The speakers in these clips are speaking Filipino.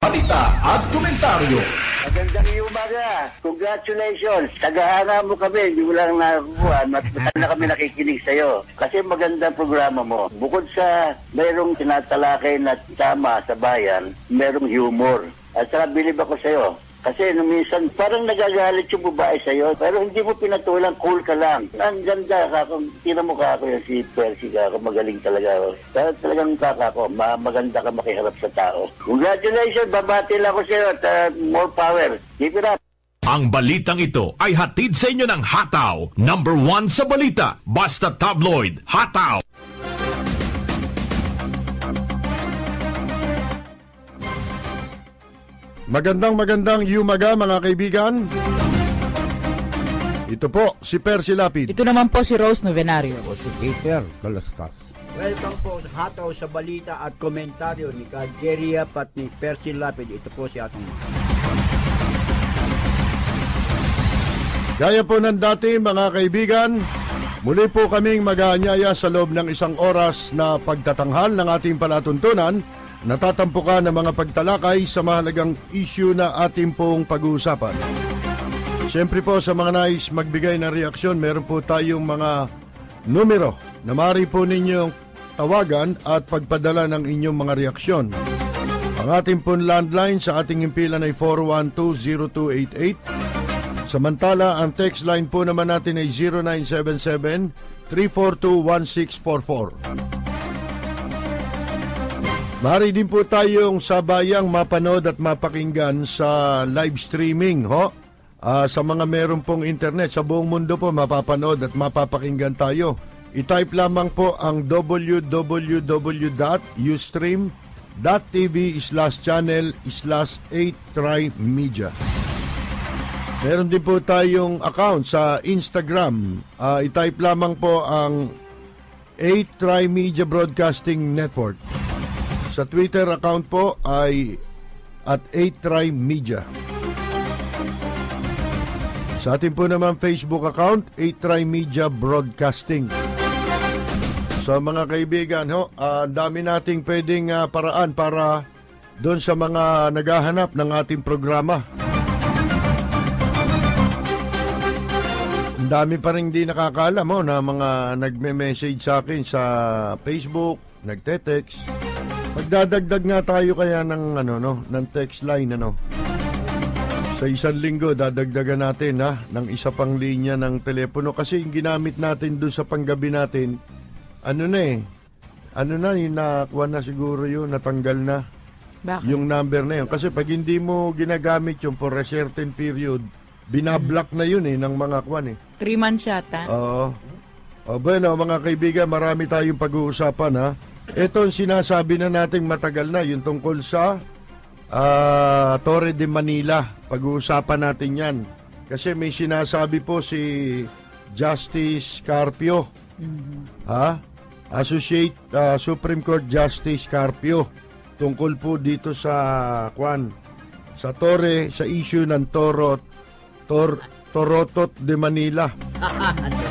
balita at komentaryo. Magandang umaga. Congratulations. Tagahanga mo kami. Hindi mo lang nakakuha. Matagal na kami nakikinig sa'yo. Kasi magandang programa mo. Bukod sa mayroong tinatalakay na tama sa bayan, mayroong humor. At saka bilib ako sa'yo. Kasi nung minsan, parang nagagalit yung babae sa'yo, pero hindi mo pinatulang, cool ka lang. Ang ganda ka, kung mo ka ako yung si Percy ka, ako magaling talaga. Pero talagang ako, maganda ka makiharap sa tao. Congratulations, babati lang ako sa'yo at more power. Keep it up. Ang balitang ito ay hatid sa inyo ng Hataw. Number 1 sa balita, basta tabloid, Hataw. Magandang umaga mga kaibigan. Ito po si Percy Lapid. Ito naman po si Rose Novenario. O si Peter Galastas. Welcome po sa Hataw sa balita at komentaryo ni Jerry Yap at ni Percy Lapid. Ito po si atong Gaya po ng dati mga kaibigan, muli po kaming mag-aanyaya sa loob ng isang oras na pagtatanghal ng ating palatuntunan. Natatampukan ng mga pagtalakay sa mahalagang issue na ating pong pag-uusapan. Siyempre po sa mga nais magbigay ng reaksyon, meron po tayong mga numero na maaari po ninyong tawagan at pagpadala ng inyong mga reaksyon. Ang ating pong landline sa ating impilan ay 412-0288. Samantala, ang text line po naman natin ay 0977-342-1644. Maaari din po tayong sabayang mapanood at mapakinggan sa live streaming, sa mga meron pong internet. Sa buong mundo po mapapanood at mapapakinggan tayo. I-type lamang po ang www.ustream.tv/channel/8trymedia. Meron din po tayong account sa Instagram. I-type lamang po ang 8Try Media Broadcasting Network. Sa Twitter account po ay at 8Try Media. Sa atin po naman Facebook account, 8Try Media Broadcasting. So mga kaibigan, dami nating pwedeng paraan para doon sa mga naghahanap ng ating programa. Ang dami pa rin di nakakaalam na mga nagme-message sa akin sa Facebook, nagte-text. Magdadagdag nga tayo kaya ng ng text line Sa isang linggo dadagdagan natin ng isa pang linya ng telepono kasi yung ginamit natin doon sa panggabi natin yung nakuha na siguro yun, natanggal na. Bakit? Yung number na yun kasi pag hindi mo ginagamit yun for a certain period, binablock na yun ng mga 3 months yata. Bueno mga kaibigan, marami tayong pag-uusapan Ito ang sinasabi na nating matagal na, yung tungkol sa Torre de Manila. Pag-uusapan natin yan. Kasi may sinasabi po si Justice Carpio. Associate Supreme Court Justice Carpio. Tungkol po dito sa sa Torre, sa issue ng Torotot de Manila.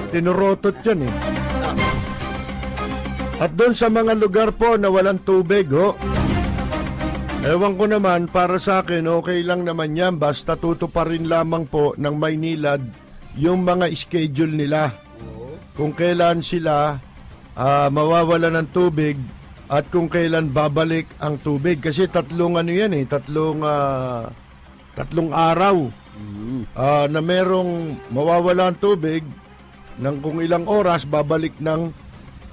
Tinorotot yan At doon sa mga lugar po na walang tubig, ewan ko naman, para sa akin, okay lang naman yan. Basta tutuparin lamang po ng Maynilad yung mga schedule nila. Kung kailan sila mawawala ng tubig at kung kailan babalik ang tubig. Kasi tatlong araw na merong mawawala ang tubig ng kung ilang oras, babalik ng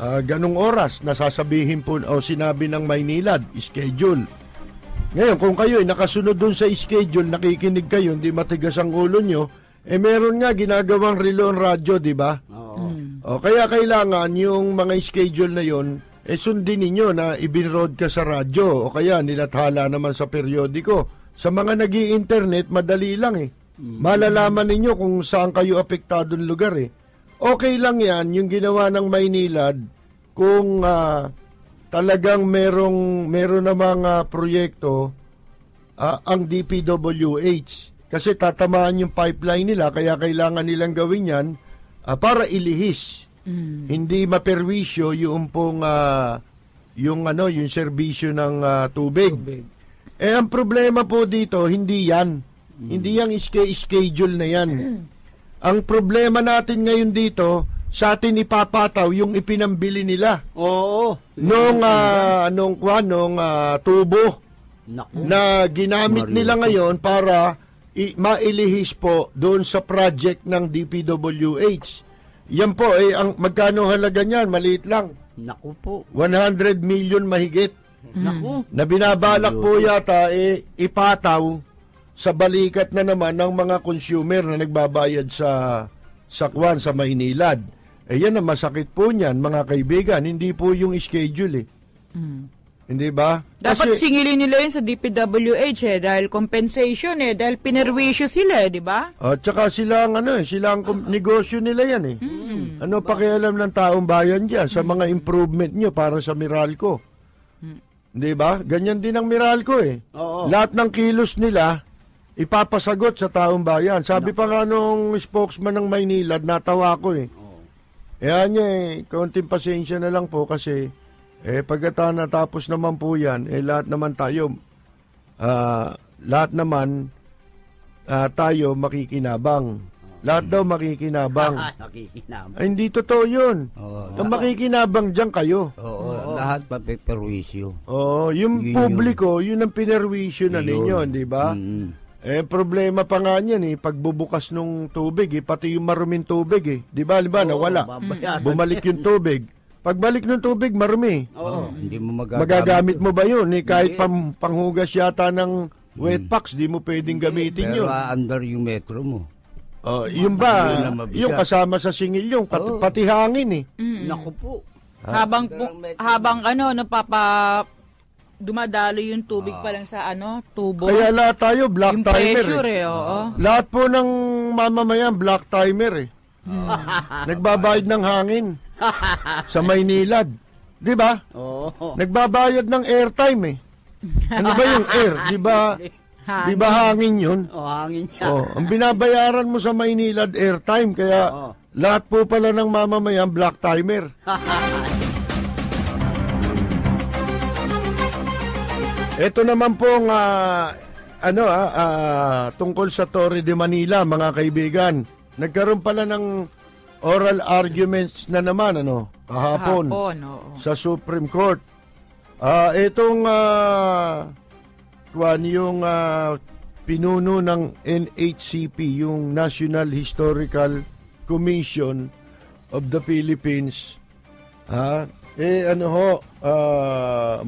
ganong oras na sasabihin po o sinabi ng Maynilad, schedule. Ngayon, kung kayo nakasunod dun sa schedule, nakikinig kayo, hindi matigas ang ulo nyo, meron nga ginagawang relo ang radyo, di ba? Kaya kailangan yung mga schedule na yon sundin ninyo na ibinroadcast sa radyo o kaya nilathala naman sa periodiko. Sa mga nag-i-internet, madali lang Malalaman ninyo kung saan kayo apektadong lugar Okay lang yan, yung ginawa ng Maynilad, kung talagang meron namang proyekto ang DPWH. Kasi tatamaan yung pipeline nila, kaya kailangan nilang gawin yan para ilihis. Hindi maperwisyo yung pong yung serbisyo ng tubig. Ang problema po dito, hindi yan. Hindi yung schedule na yan. Ang problema natin ngayon dito, sa atin ipapataw yung ipinambili nila. Oo. Nung tubo Naku. na ginamit nila ngayon para mailihis po doon sa project ng DPWH. Yan po, ang magkano halaga niyan? Maliit lang. Naku po. 100 million mahigit. Naku. Na binabalak po yata ipataw sa balikat na naman ng mga consumer na nagbabayad sa Maynilad. Yan ang masakit po niyan, mga kaibigan. Hindi po yung schedule Hindi ba? Dapat singilin nila yun sa DPWH dahil compensation dahil pinerwisyo sila di ba? Tsaka sila ang negosyo nila yan Ano pakialam ng taong bayan diyan sa mga improvement nyo para sa Meralco? Di ba? Ganyan din ang Meralco Oo. Lahat ng kilos nila ipapasagot sa taong bayan. Sabi pa nga nung spokesman ng Maynilad, natawa ko Yan kaunting pasensya na lang po kasi pagkata natapos naman po yan, lahat naman tayo tayo makikinabang. Lahat daw makikinabang. Nakikinabang. Ay, hindi totoo yun. Ang makikinabang dyan kayo. Oo, lahat papiperwisyo. Yung publiko, yun ang pinerwisyo na ninyo, di ba? Problema pa nga niyan pagbubukas ng tubig pati yung maruming tubig di ba? Nawala. Bumalik yung tubig. Pagbalik ng tubig, marumi. Hindi mo magagamit mo ba yun? Kahit panghugas yata ng wet packs, di mo pwedeng gamitin yun. Pero under yung metro mo. Yung ba, yung kasama sa singil yung, pati hangin Naku po. Habang dumadalo yung tubig pa lang sa tubo. Kaya lahat tayo black yung timer pressure oo. Lahat po ng mamamayan black timer Nagbabayad ng hangin sa Maynilad. Di ba? Nagbabayad ng airtime Ano ba yung air? Di ba? Di ba hangin yun? Hangin yan. Ang binabayaran mo sa Maynilad airtime kaya lahat po pala ng mamamayan black timer. Ito naman pong tungkol sa Torre de Manila, mga kaibigan. Nagkaroon pala ng oral arguments na naman kahapon sa Supreme Court. Itong yung pinuno ng NHCP, yung National Historical Commission of the Philippines.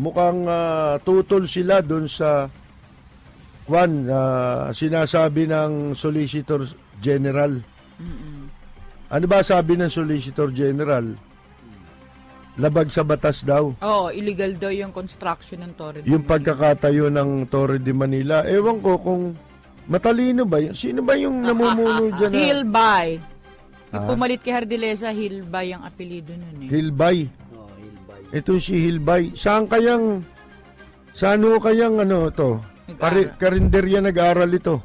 Mukhang tutol sila doon sa sinasabi ng Solicitor General. Ano ba sabi ng Solicitor General? Labag sa batas daw. Illegal daw yung construction ng Torre de Yung Manila. pagkakatayo ng Torre de Manila. Ewan ko kung matalino ba yun. Sino ba yung namumuno dyan? Si Hilbay. Yung pumalit kay Hardilesa, Hilbay ang apelido nun Hilbay. Ito si Hilbay. Saan kayang karinderya nag-aaral ito?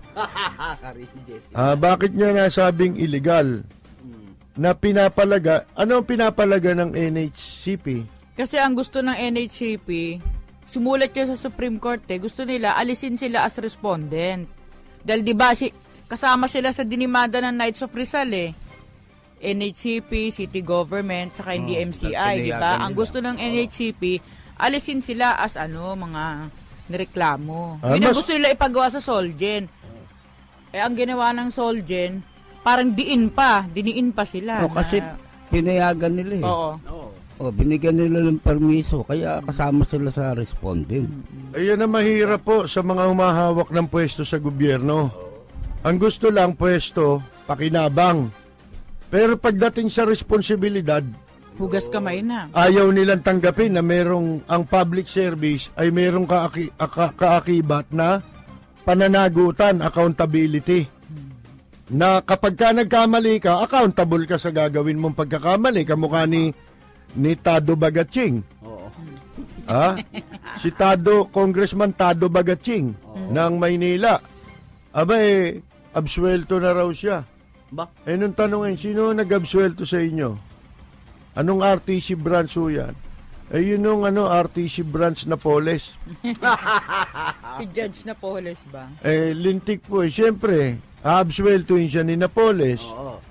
Bakit niya nasabing illegal? Na pinapalaga, ano ang pinapalaga ng NHCP? Kasi ang gusto ng NHCP, sumulat siya sa Supreme Court gusto nila alisin sila as respondent. Dahil di ba kasama sila sa dinimanda ng Knights of Rizal NHCP, city government, saka hindi MCI, di ba? Ang gusto ng NHCP, alisin sila as mga nireklamo. Yun ang gusto nila ipagawa sa Solgen. Ang ginawa ng Solgen, parang diniin pa sila. Kasi pinayagan nila binigyan nila ng permiso, kaya kasama sila sa respondent. Ayan ang mahirap po sa mga humahawak ng pwesto sa gobyerno. Ang gusto lang pwesto, pakinabang. Pero pagdating sa responsibilidad, hugas kamay na. Ayaw nilang tanggapin na ang public service ay merong kaakibat na pananagutan, accountability. Na kapag ka nagkamali ka, accountable ka sa gagawin mong pagkakamali. Kamukha ni Tado Bagatsing. Si Congressman Tado Bagatsing ng Maynila. Absuelto na raw siya. Nung tanongin, sino nag-absuelto sa inyo? Anong RTC branch yan? Yun yung RTC branch Napoles. Si Judge Napoles ba? Lintik po Siyempre, absueltuin siya ni Napoles. Oo.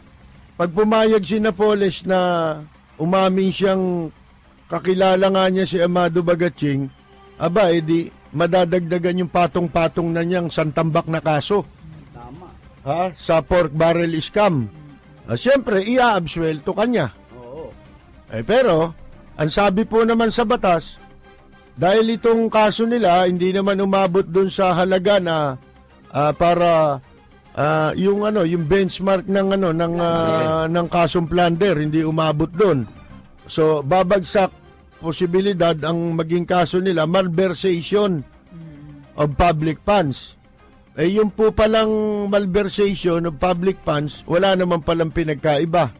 Pag pumayag si Napoles na umamin siyang kakilala nga niya si Amado Bagatsing, aba, edi madadagdagan yung patong-patong na niyang santambak na kaso. Tama. Sa pork barrel scam. Siyempre, ia-absuelto kanya. Oo. Pero, ang sabi po naman sa batas, dahil itong kaso nila, hindi naman umabot dun sa halaga na para yung benchmark ng kasong plunder, hindi umabot dun. So, babagsak posibilidad ang maging kaso nila, malversation of public funds. Yung po palang malversation of public funds, wala naman palang pinagkaiba.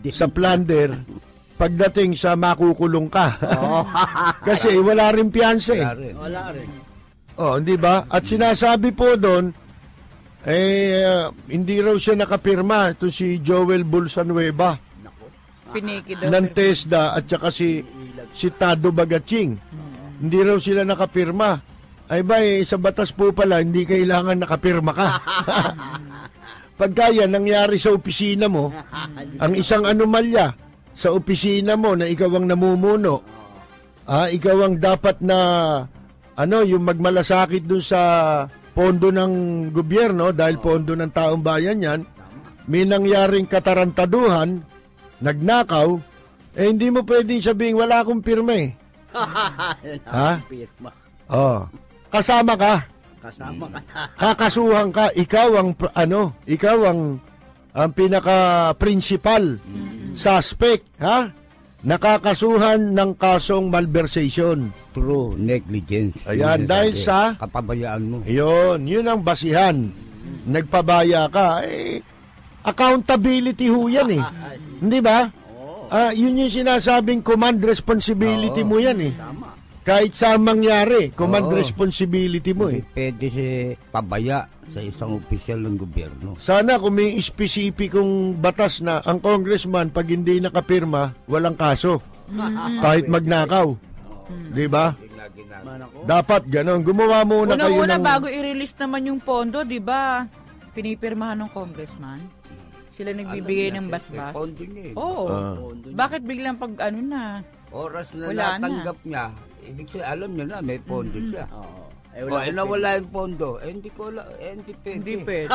Sa plunder, pagdating sa makukulong ka. Kasi wala rin piyansa Wala rin. Hindi ba? At sinasabi po doon, hindi raw siya nakapirma. Ito si Joel Bulsanueva. Piniki daw. Ng TESDA at saka si Tado Bagatsing. Hindi raw sila nakapirma. Sa batas po pala, hindi kailangan nakapirma ka. Pagka yan nangyari sa opisina mo, ang isang anomalya sa opisina mo na ikaw ang namumuno, ikaw ang dapat na yung magmalasakit dun sa pondo ng gobyerno dahil pondo ng taong bayan yan, may nangyaring katarantaduhan, nagnakaw, hindi mo pwedeng sabihin wala akong pirma Pirma. Kasama ka. Kasama ka na. Kakasuhan ka, ikaw ang pinaka-principal suspect, nakakasuhan ng kasong malversation. True negligence. Ayan, dahil sa kapabayaan mo. Yun ang basihan. Nagpabaya ka, accountability ho yan Hindi ba? Yun yung sinasabing command responsibility mo yan Tama. Kahit sa mangyari, command responsibility mo Pwede si pabaya sa isang opisyal ng gobyerno. Sana kung may specificong batas na ang congressman pag hindi nakapirma, walang kaso. Kahit magnakaw. Di ba? Dapat ganon. Gumawa muna kayo ng... bago i-release naman yung pondo, di ba? Pinipirmahan ng congressman. Sila nagbibigay ng basbas. Pondo niya Bakit biglang pag na? Oras na Wala natanggap niya, ibig sabihin, alam niya na, may pondo siya. Wala yung pondo, hindi pwede. Hindi pwede.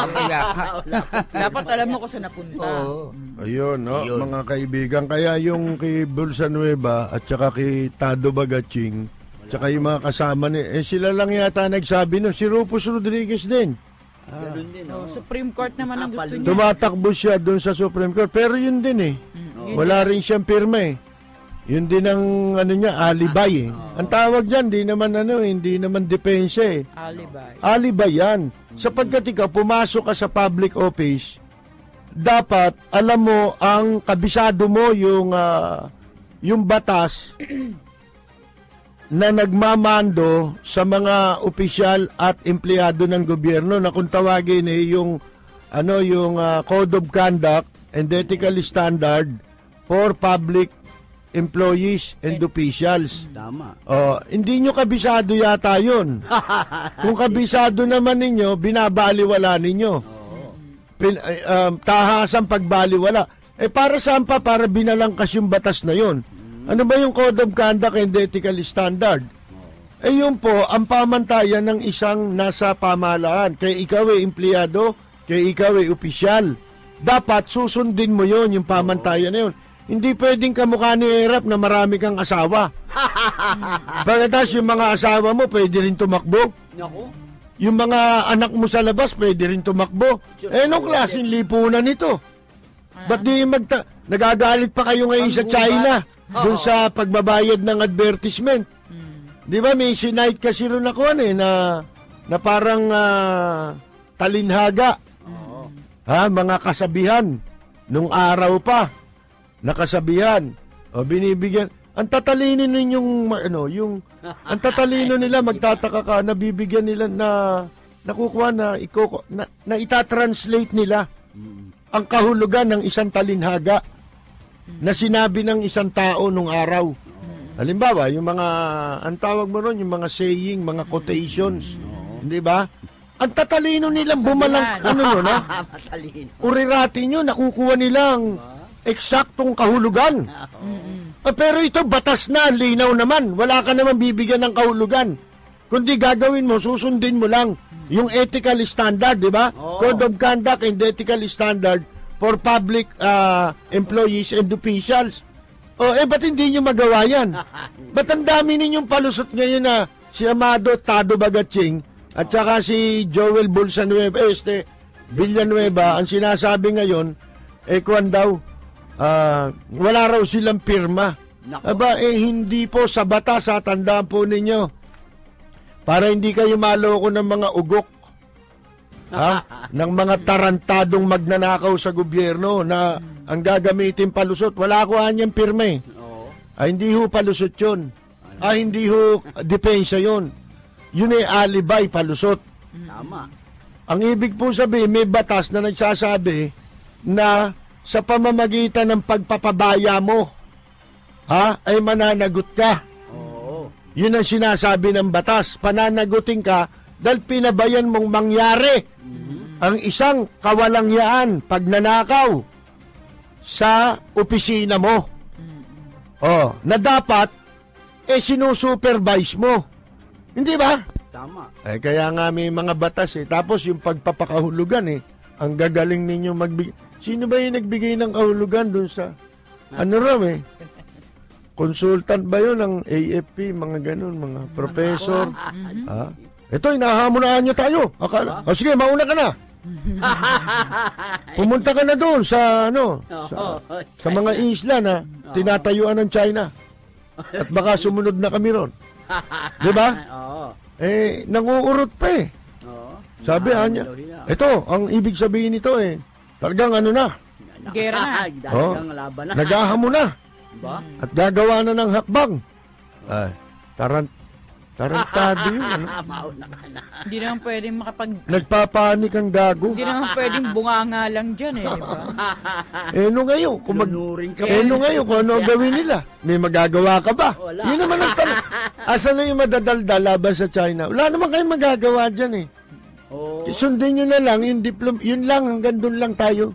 Dapat alam mo kung saan napunta. Ayun, mga kaibigan. Kaya yung kay Bulsanueva at saka kay Tado Bagatsing, tsaka yung mga kasama sila lang yata nagsabi si Rufus Rodriguez din. Supreme Court naman ang gusto niya. Tumatakbo siya doon sa Supreme Court. Pero yun din wala rin siyang pirma Yun din ang alibay Ang tawag diyan, hindi naman depensa Alibay. Alibay yan. Sapagkat ikaw pumasok ka sa public office, dapat alam mo ang kabisado mo yung batas na nagmamando sa mga opisyal at empleyado ng gobyerno na kung tawagin yung Code of Conduct and Ethical Standard for Public Employees and Officials. Tama. Hindi nyo kabisado yata yun. Kung kabisado naman ninyo, binabaliwala ninyo. Tahasan pagbaliwala. Para saan pa? Para binalangkas yung batas na yun. Ano ba yung Code of Conduct and Ethical Standard? Yun po, ang pamantayan ng isang nasa pamahalaan. Kaya ikaw empleyado, kaya ikaw opisyal. Dapat susundin mo yun, yung pamantayan na yun. Hindi pwedeng kamukha ni Erap na marami kang asawa. Pagkatapos yung mga asawa mo, pwede rin tumakbo. Yung mga anak mo sa labas, pwede rin tumakbo. Anong klaseng lipunan ito? Ba't di nagagalit pa kayo ngayon sa China dun sa pagbabayad ng advertisement? Di ba may sinight kasi rin ako na parang talinhaga. Mga kasabihan nung araw pa. Nakasabihan binibigyan ang tatalino ninyong ang tatalino nila magtataka ka nabibigyan nila na nakukuha na itatranslate nila ang kahulugan ng isang talinhaga na sinabi ng isang tao nung araw. Halimbawa, yung mga, ang tawag mo ron, yung mga saying, mga quotations. Hindi ba? Ang tatalino nilang bumalang, yun, ha? Matalino. Urirati nyo, nakukuha nilang eksaktong kahulugan. Pero ito, batas na, linaw naman. Wala ka naman bibigyan ng kahulugan. Kundi gagawin mo, susundin mo lang yung ethical standard, di ba? Code of Conduct and Ethical Standard for Public Employees and Officials. Ba't hindi nyo magawa yan? Ba't ang dami ninyong palusot ngayon na si Amado Tado Bagatsing at saka si Joel Villanueva, ang sinasabi ngayon, kwan daw, wala raw silang pirma. Aba, hindi po sa batas, tandaan po ninyo. Para hindi kayo maloko ng mga ugok. Ng mga tarantadong magnanakaw sa gobyerno na ang gagamitin palusot. Wala ko anyang pirma eh. Hindi ho palusot yun. Hindi ho depensa yun. Yun ay alibay palusot. Tama. Ang ibig po sabihin, may batas na nagsasabi na sa pamamagitan ng pagpapabaya mo, ay mananagot ka. Yun ang sinasabi ng batas. Pananagutin ka dahil pinabayan mong mangyari ang isang kawalangyaan, pagnanakaw sa opisina mo. Na dapat, sinusupervise mo. Hindi ba? Tama. Kaya nga may mga batas Tapos yung pagpapakahulugan ang gagaling ninyo magbigay. Sino ba yung nagbigay ng kahulugan doon sa, raw consultant ba yun ng AFP, mga ganun, mga professor? Ito, inahamunahan nyo tayo. Sige, mauna ka na. Pumunta ka na doon sa, sa mga isla na tinatayuan ng China. At baka sumunod na kami ron. Di ba? Nanguurot pa Sabi niya, ito, ang ibig sabihin nito talagang gera na. Nagahamo na. At gagawa na ng hakbang. Tarantado yun. Hindi naman pwedeng Nagpapanik ang gago. Hindi naman pwedeng bunganga lang dyan di ba? Ngayon, kung kung ano gawin nila? May magagawa ka ba? Wala. Yun naman ang tanong. Asan na yung madadaldal laban sa China? Wala naman kayong magagawa dyan Sundin nyo na lang, yun lang, hanggang doon lang tayo.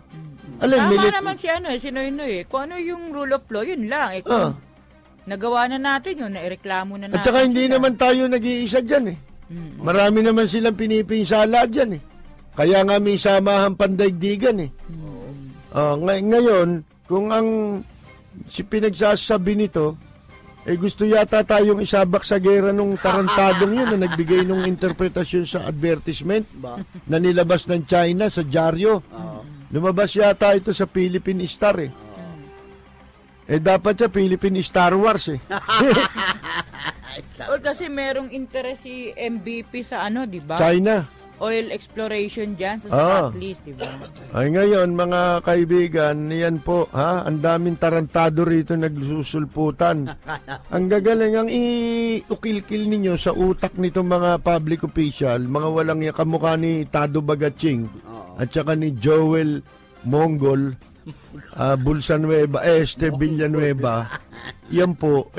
Tama naman si si Noynoy Kung ano yung rule of law, yun lang. Kung nagawa na natin yun, naireklamo na natin. At saka hindi naman tayo nag-iisa dyan Marami naman silang pinipinsala dyan Kaya nga may samahang pandaigdigan ngayon, kung ang pinagsasabi nito, gusto yata tayong isabak sa gera nung tarantadong yun na nagbigay nung interpretasyon sa advertisement na nilabas ng China sa dyaryo. Lumabas yata ito sa Philippine Star dapat siya Philippine Star Wars Kasi merong interest si MVP sa di ba? China. Oil exploration dyan sa spot list, di ba? Ngayon, mga kaibigan, yan po, ang daming tarantado rito nagsusulputan. Ang gagaling, ang iukil-kil ninyo sa utak nito mga public official, mga walang kamukha ni Tado Bagatsing, at saka ni Joel Mongol, Villanueva, yan po,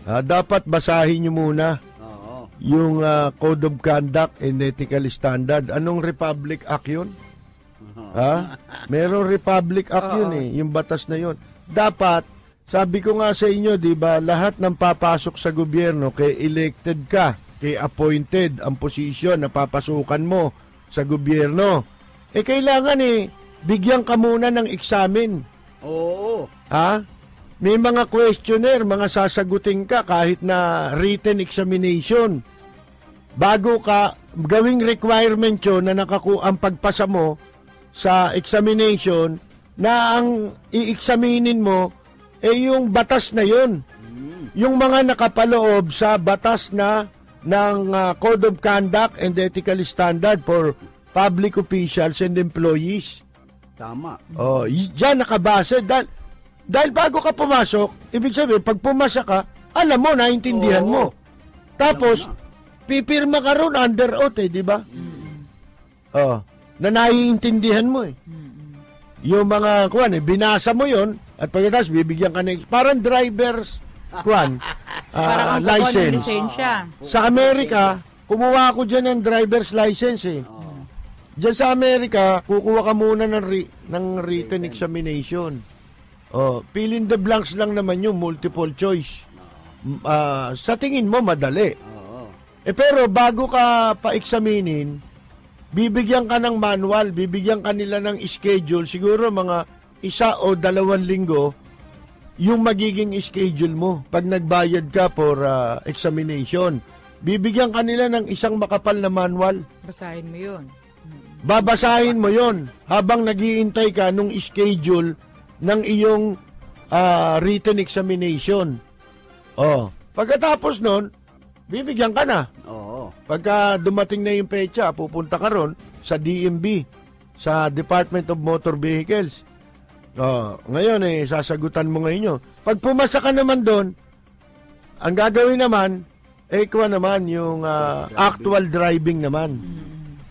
dapat basahin nyo muna yung Code of Conduct and Ethical Standard. Anong Republic Act yun? Merong Republic Act yun yung batas na yun. Dapat, sabi ko nga sa inyo, di ba, lahat ng papasok sa gobyerno, kay elected ka, kay appointed ang posisyon na papasukan mo sa gobyerno. Kailangan bigyan ka muna ng examen. Oo. May mga questionnaire, mga sasagutin ka kahit na written examination. Bago ka, gawing requirement yun na ang pagpasa mo sa examination na ang i-examinin mo yung batas na yun. Yung mga nakapaloob sa batas na ng Code of Conduct and Ethical Standard for Public Officials and Employees. Tama. Diyan nakabase. Dahil bago ka pumasok, ibig sabihin, pag pumasa ka, alam mo, naintindihan mo. Tapos, pipirma ka ron under oath, di ba? Na naiintindihan mo Yung mga, binasa mo yon at pagkatapos, bibigyan ka parang driver's Parang license. Lisensya. Sa Amerika, kumuha ako dyan ng driver's license eh. Diyan sa Amerika, kukuha ka muna ng written examination. Fill in the blanks lang naman yung multiple choice. Sa tingin mo, madali. Pero bago ka pa-examinin, bibigyan ka ng manual, bibigyan ka nila ng schedule, siguro mga 1 o 2 linggo, yung magiging schedule mo pag nagbayad ka for examination. Bibigyan ka nila ng isang makapal na manual. Basahin mo yun. Babasahin mo yon habang naghihintay ka nung schedule ng iyong written examination. Pagkatapos nun, bibigyan ka na. Pagka dumating na yung petsa, pupunta ka ron sa DMV, sa Department of Motor Vehicles. Ngayon sasagutan mo ngayon yun. Pag pumasa ka naman doon, ang gagawin naman, kuha naman yung actual driving naman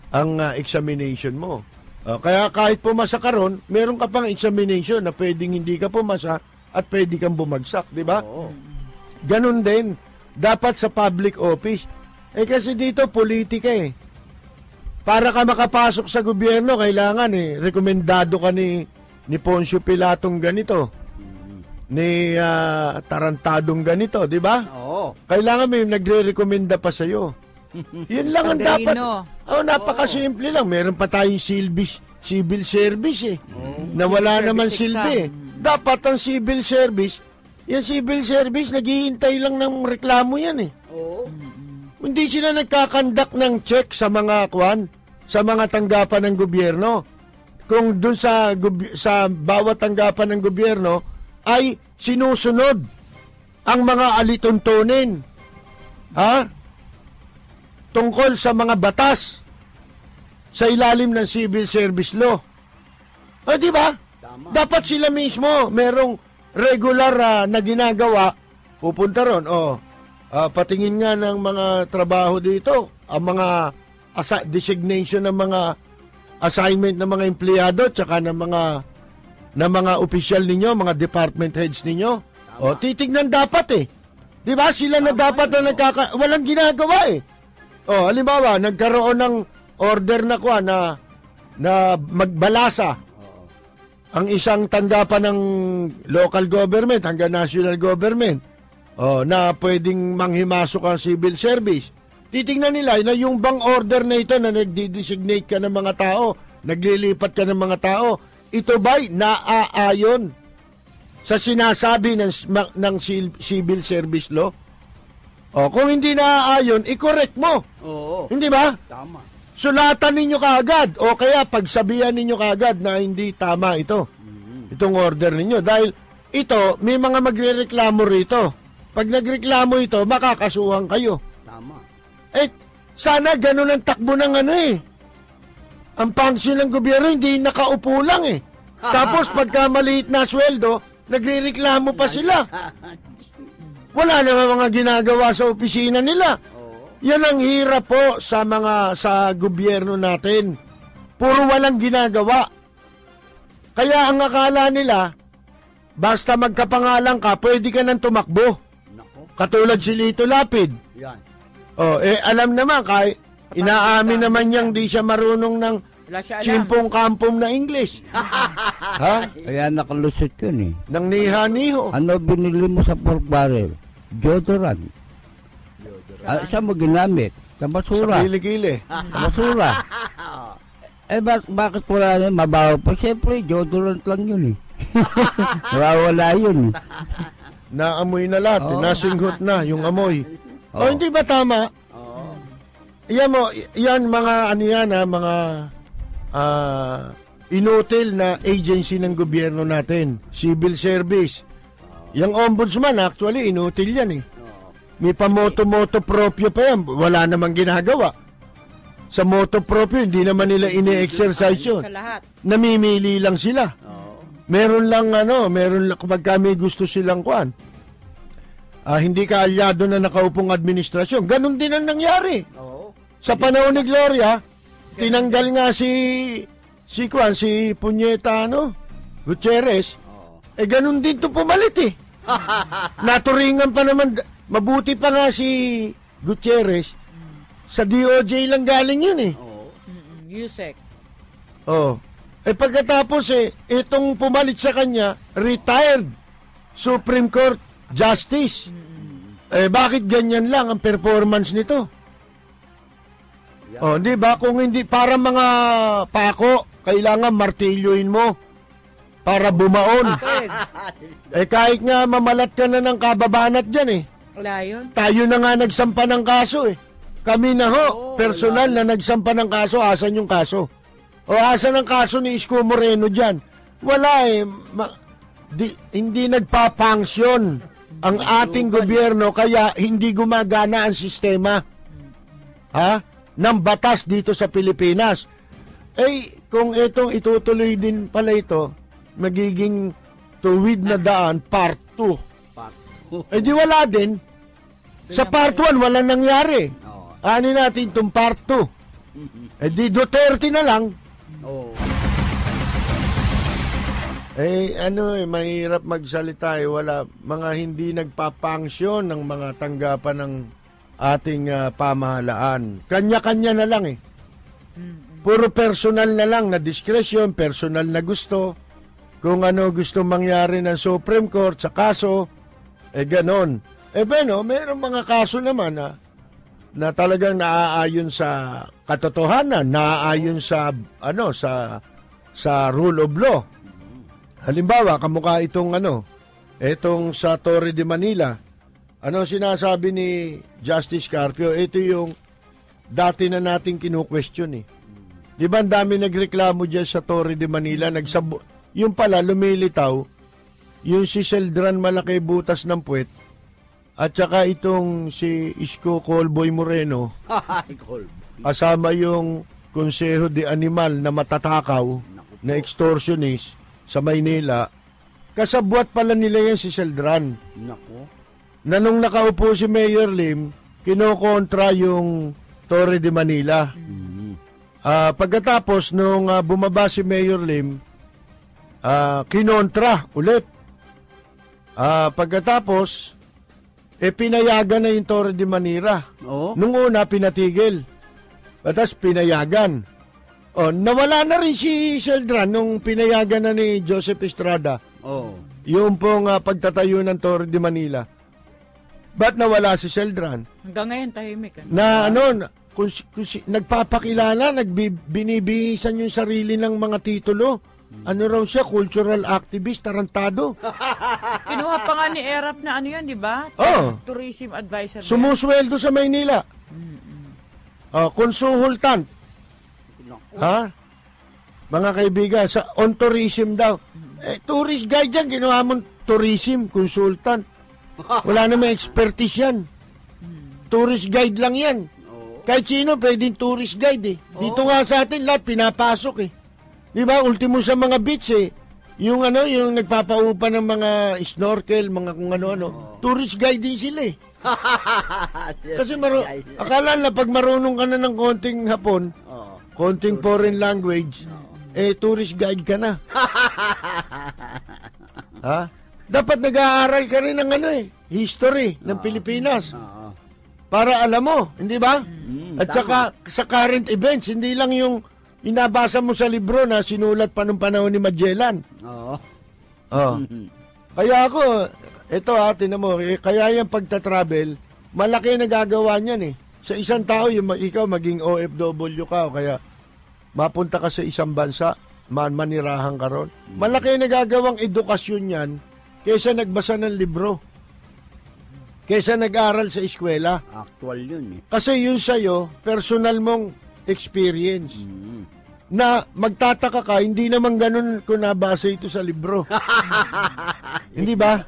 ang examination mo. Kaya kahit pumasa ka ron, meron ka pang examination na pwedeng hindi ka pumasa at pwede kang bumagsak, di ba? Ganun din, dapat sa public office. Kasi dito, politika eh. Para ka makapasok sa gobyerno, kailangan rekomendado ka ni Poncio Pilatong ganito, ni Tarantadong ganito, di ba? Kailangan may nagre-rekomenda pa sa'yo. Yun lang ang dapat. Napakasimple lang. Meron pa tayong civil service na wala naman silbi. Dapat ang civil service, yung civil service, naghihintay lang ng reklamo yan Hindi sila nagkakandak ng check sa mga sa mga tanggapan ng gobyerno. Kung dun sa bawat tanggapan ng gobyerno ay sinusunod ang mga alituntunin tungkol sa mga batas sa ilalim ng civil service law. Di ba? Dapat sila mismo merong regular na ginagawa, pupunta ron. Patingin nga ng mga trabaho dito, ang mga designation ng mga assignment ng mga empleyado tsaka ng mga opisyal ninyo, mga department heads ninyo. Titignan dapat Di ba? Sila na dapat na walang ginagawa halimbawa, nagkaroon ng order na magbalasa ang isang tanggapan ng local government hanggang national government na pwedeng manghimasok ang civil service. Titingnan nila na yung bang order na ito na nagdi-designate ka ng mga tao, naglilipat ka ng mga tao, ito ba'y naaayon sa sinasabi ng civil service law? Kung hindi naaayon, i-correct mo. Hindi ba? Tama. Sulatan ninyo kaagad o kaya pagsabihan ninyo kaagad na hindi tama ito. Itong order ninyo. Dahil ito, may mga magrereklamo rito. Pag nagreklamo ito, makakasuhan kayo. Tama. Sana ganun ang takbo ng Ang function ng gobyerno, hindi nakaupo lang Tapos pagka maliit na sweldo, nagrereklamo pa sila. Wala naman mga ginagawa sa opisina nila. Yan ang hirap po sa gobyerno natin. Puro walang ginagawa. Kaya ang akala nila, basta magkapangalan ka, pwede ka nang tumakbo. Katulad si Lito Lapid. Yan. Alam naman, inaamin naman niyang di siya marunong ng chimpong-kampong na English. Kaya nakalusot yun Nang niha-niho. Ano binili mo sa pork barrel? Deodorant. Saan mo ginamit? Sa basura. Sa kilikili. Sa basura. Bakit wala na mabaho pa? Siyempre, deodorant lang yun Wala yun Naamoy na lahat. Nasinghot na yung amoy. Hindi ba tama? Yan mga mga inutil na agency ng gobyerno natin. Civil service. Yung ombudsman, actually, inutil yan May pa-moto proprio pa yan. Wala namang ginagawa. Sa moto proprio, hindi naman nila ini-exercise yun. Namimili lang sila. Meron lang kapag kami gusto silang hindi kaalyado na nakaupong administrasyon. Ganon din ang nangyari. Sa panahon ni Gloria, tinanggal nga si Punyeta Gutierrez. Ganon din to pumalit Naturingan pa naman. Mabuti pa nga si Gutierrez. Sa DOJ lang galing yun eh. Yusek. Oh. Pagkatapos itong pumalit sa kanya, retired Supreme Court Justice. Bakit ganyan lang ang performance nito? Oh, di ba? Kung hindi, para mga pako, kailangan martilyoin mo para bumaon. Kahit nga mamalat ka na ng kababanat dyan Wala yun. Tayo na nga nagsampa ng kaso Kami na personal na nagsampa ng kaso. Asan yung kaso? O asan ang kaso ni Isko Moreno dyan? Wala hindi nagpapangsyon ang ating gobyerno kaya hindi gumagana ang sistema ng batas dito sa Pilipinas. Kung itong itutuloy din pala ito, magiging tuwid na daan, part 2. Di wala din. Sa part 1, walang nangyari. Ani natin itong part 2. Di Duterte na lang. Mahirap magsalita wala, mga hindi nagpapangsyon ng mga tanggapan ng ating pamahalaan. Kanya-kanya na lang Puro personal na lang na diskresyon, personal na gusto. Kung ano gusto mangyari ng Supreme Court sa kaso, ganon. Mayroong mga kaso naman na talagang naaayon sa katotohanan, naaayon sa rule of law. Halimbawa, kamukha itong sa Torre de Manila. Ano sinasabi ni Justice Carpio? Ito yung dati na nating kinu-question Di ba ang dami nagreklamo dyan sa Torre de Manila? Yung pala, lumilitaw, yung si Seldran Malaki Butas ng Puwet, at saka itong si Isko Colboy Moreno, kasama yung Consejo de Animal na matatakaw, na extortionist sa Maynila, kasabwat pala nila yan si Seldran. Na nung nakaupo si Mayor Lim, kinokontra yung Torre de Manila. Pagkatapos nung bumaba si Mayor Lim, kinontra ulit. Pagkatapos, pinayagan na yung Torre de Manila. Nung una, pinatigil. Tapos pinayagan. Nawala na rin si Seldran nung pinayagan na ni Joseph Estrada. Yung pong pagtatayo ng Torre de Manila. Ba't nawala si Seldran? Hanggang ngayon, tahimik. Nagpapakilala, binibihisan yung sarili ng mga titulo. Ano raw siya? Cultural activist, tarantado. Kinuha pa nga ni Erap na di ba? Tourism advisor. Sumusweldo sa Maynila. Consultant. Mga kaibigan, on tourism daw. Tourist guide yan, ginawa mong tourism, consultant. Wala namang expertise yan. Tourist guide lang yan. Kahit sino, pwedeng tourist guide Dito nga sa atin, lahat pinapasok Di ba? Ultimo sa mga beach yung yung nagpapaupa ng mga snorkel, mga kung ano-ano. Tourist guide din sila Kasi akala na pag marunong ka na ng konting Hapon, konting foreign language, tourist guide ka na. Dapat nag-aaral ka rin ng history ng Pilipinas. Para alam mo, hindi ba? At saka sa current events, hindi lang yung inabasa mo sa libro na sinulat pa nung panahon ni Magellan. Kaya ako, ito tinan mo, kaya yung pagta-travel, malaki nagagawa niyan Sa isang tao, ikaw maging OFW ka, o kaya mapunta ka sa isang bansa, manirahan ka ron. Malaki nagagawang edukasyon yan kaysa nagbasa ng libro. Kaysa nag-aral sa eskwela. Actual yun Kasi yun sa'yo, personal mong experience. Na magtataka ka, hindi naman ganun kung nabasa ito sa libro. Hindi ba?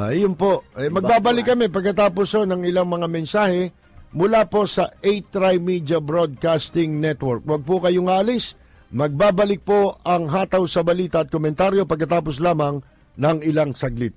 Yun po. Magbabalik kami pagkatapos ng ilang mga mensahe mula po sa 8 Media Broadcasting Network. Huwag po kayong alis. Magbabalik po ang hataw sa balita at komentaryo pagkatapos lamang ng ilang saglit.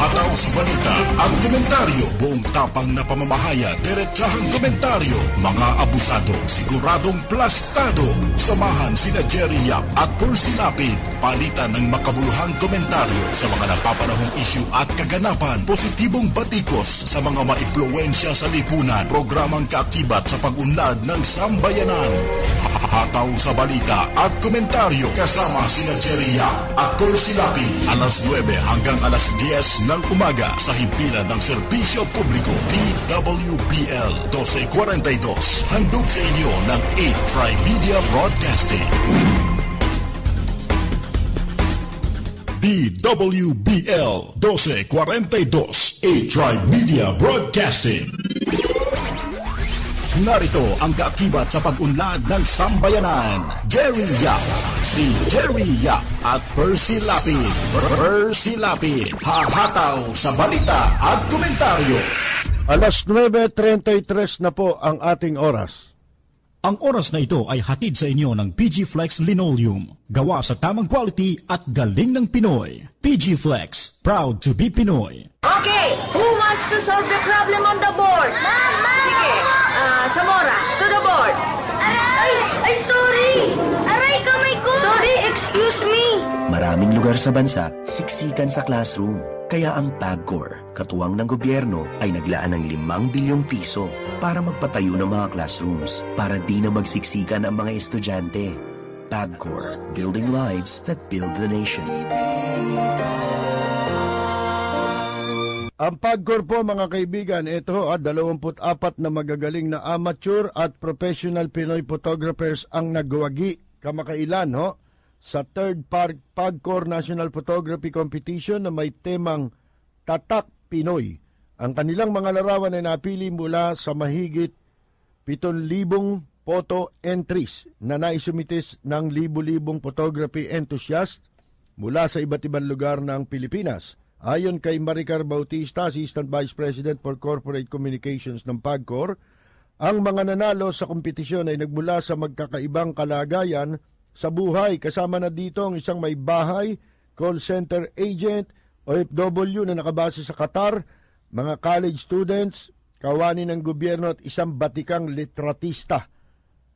hataw sa balita at komentaryo, buong tapang na pamamahaya, diretsahang komentaryo, mga abusado, siguradong plastado. Samahan sina Jerry Yap at Percy Lapid, palitan ng makabuluhang komentaryo sa mga napapanahong isyu at kaganapan, positibong batikos sa mga maimpluwensya sa lipunan, programang kaakibat sa pag-unlad ng sambayanan. Hataw sa balita at komentaryo kasama sina Jerry Yap at Percy Lapid, alas 9 hanggang alas 10 ng umaga sa himpilan ng serbisyo publiko DWBL 1242. Handog sa inyo ng 8Tri-Media Broadcasting. DWBL 1242, 8Tri-Media Broadcasting. Narito ang kaakibat sa pag-unlad ng sambayanan. Jerry Yap, si Jerry Yap at Percy Lapid. Percy Lapid, hahataw sa balita at komentaryo. Alas 9:33 na po ang ating oras. Ang oras na ito ay hatid sa inyo ng PG Flex Linoleum. Gawa sa tamang quality at galing ng Pinoy. PG Flex, proud to be Pinoy. Okay, who wants to solve the problem on the board? Mama! Sige, Samora, to the board. Aray! Ay, sorry! Aray, kamay ko! Sorry, excuse me! Maraming lugar sa bansa, siksikan sa classroom. Kaya ang PAGCOR, katuwang ng gobyerno, ay naglaan ng 5 bilyong piso para magpatayo ng mga classrooms para di na magsiksikan ang mga estudyante. PAGCOR, building lives that build the nation. Ang PAGCOR po mga kaibigan, ito 24 na magagaling na amateur at professional Pinoy photographers ang nagwagi kamakailan sa 3rd PAGCOR National Photography Competition na may temang Tatak Pinoy. Ang kanilang mga larawan ay napili mula sa mahigit 7,000 photo entries na naisumitis ng libu-libong photography enthusiast mula sa iba't ibang lugar ng Pilipinas. Ayon kay Maricar Bautista, Assistant Vice President for Corporate Communications ng PAGCOR, ang mga nanalo sa kompetisyon ay nagmula sa magkakaibang kalagayan sa buhay. Kasama na dito ang isang may bahay, call center agent, OFW na nakabase sa Qatar, mga college students, kawani ng gobyerno at isang batikang litratista.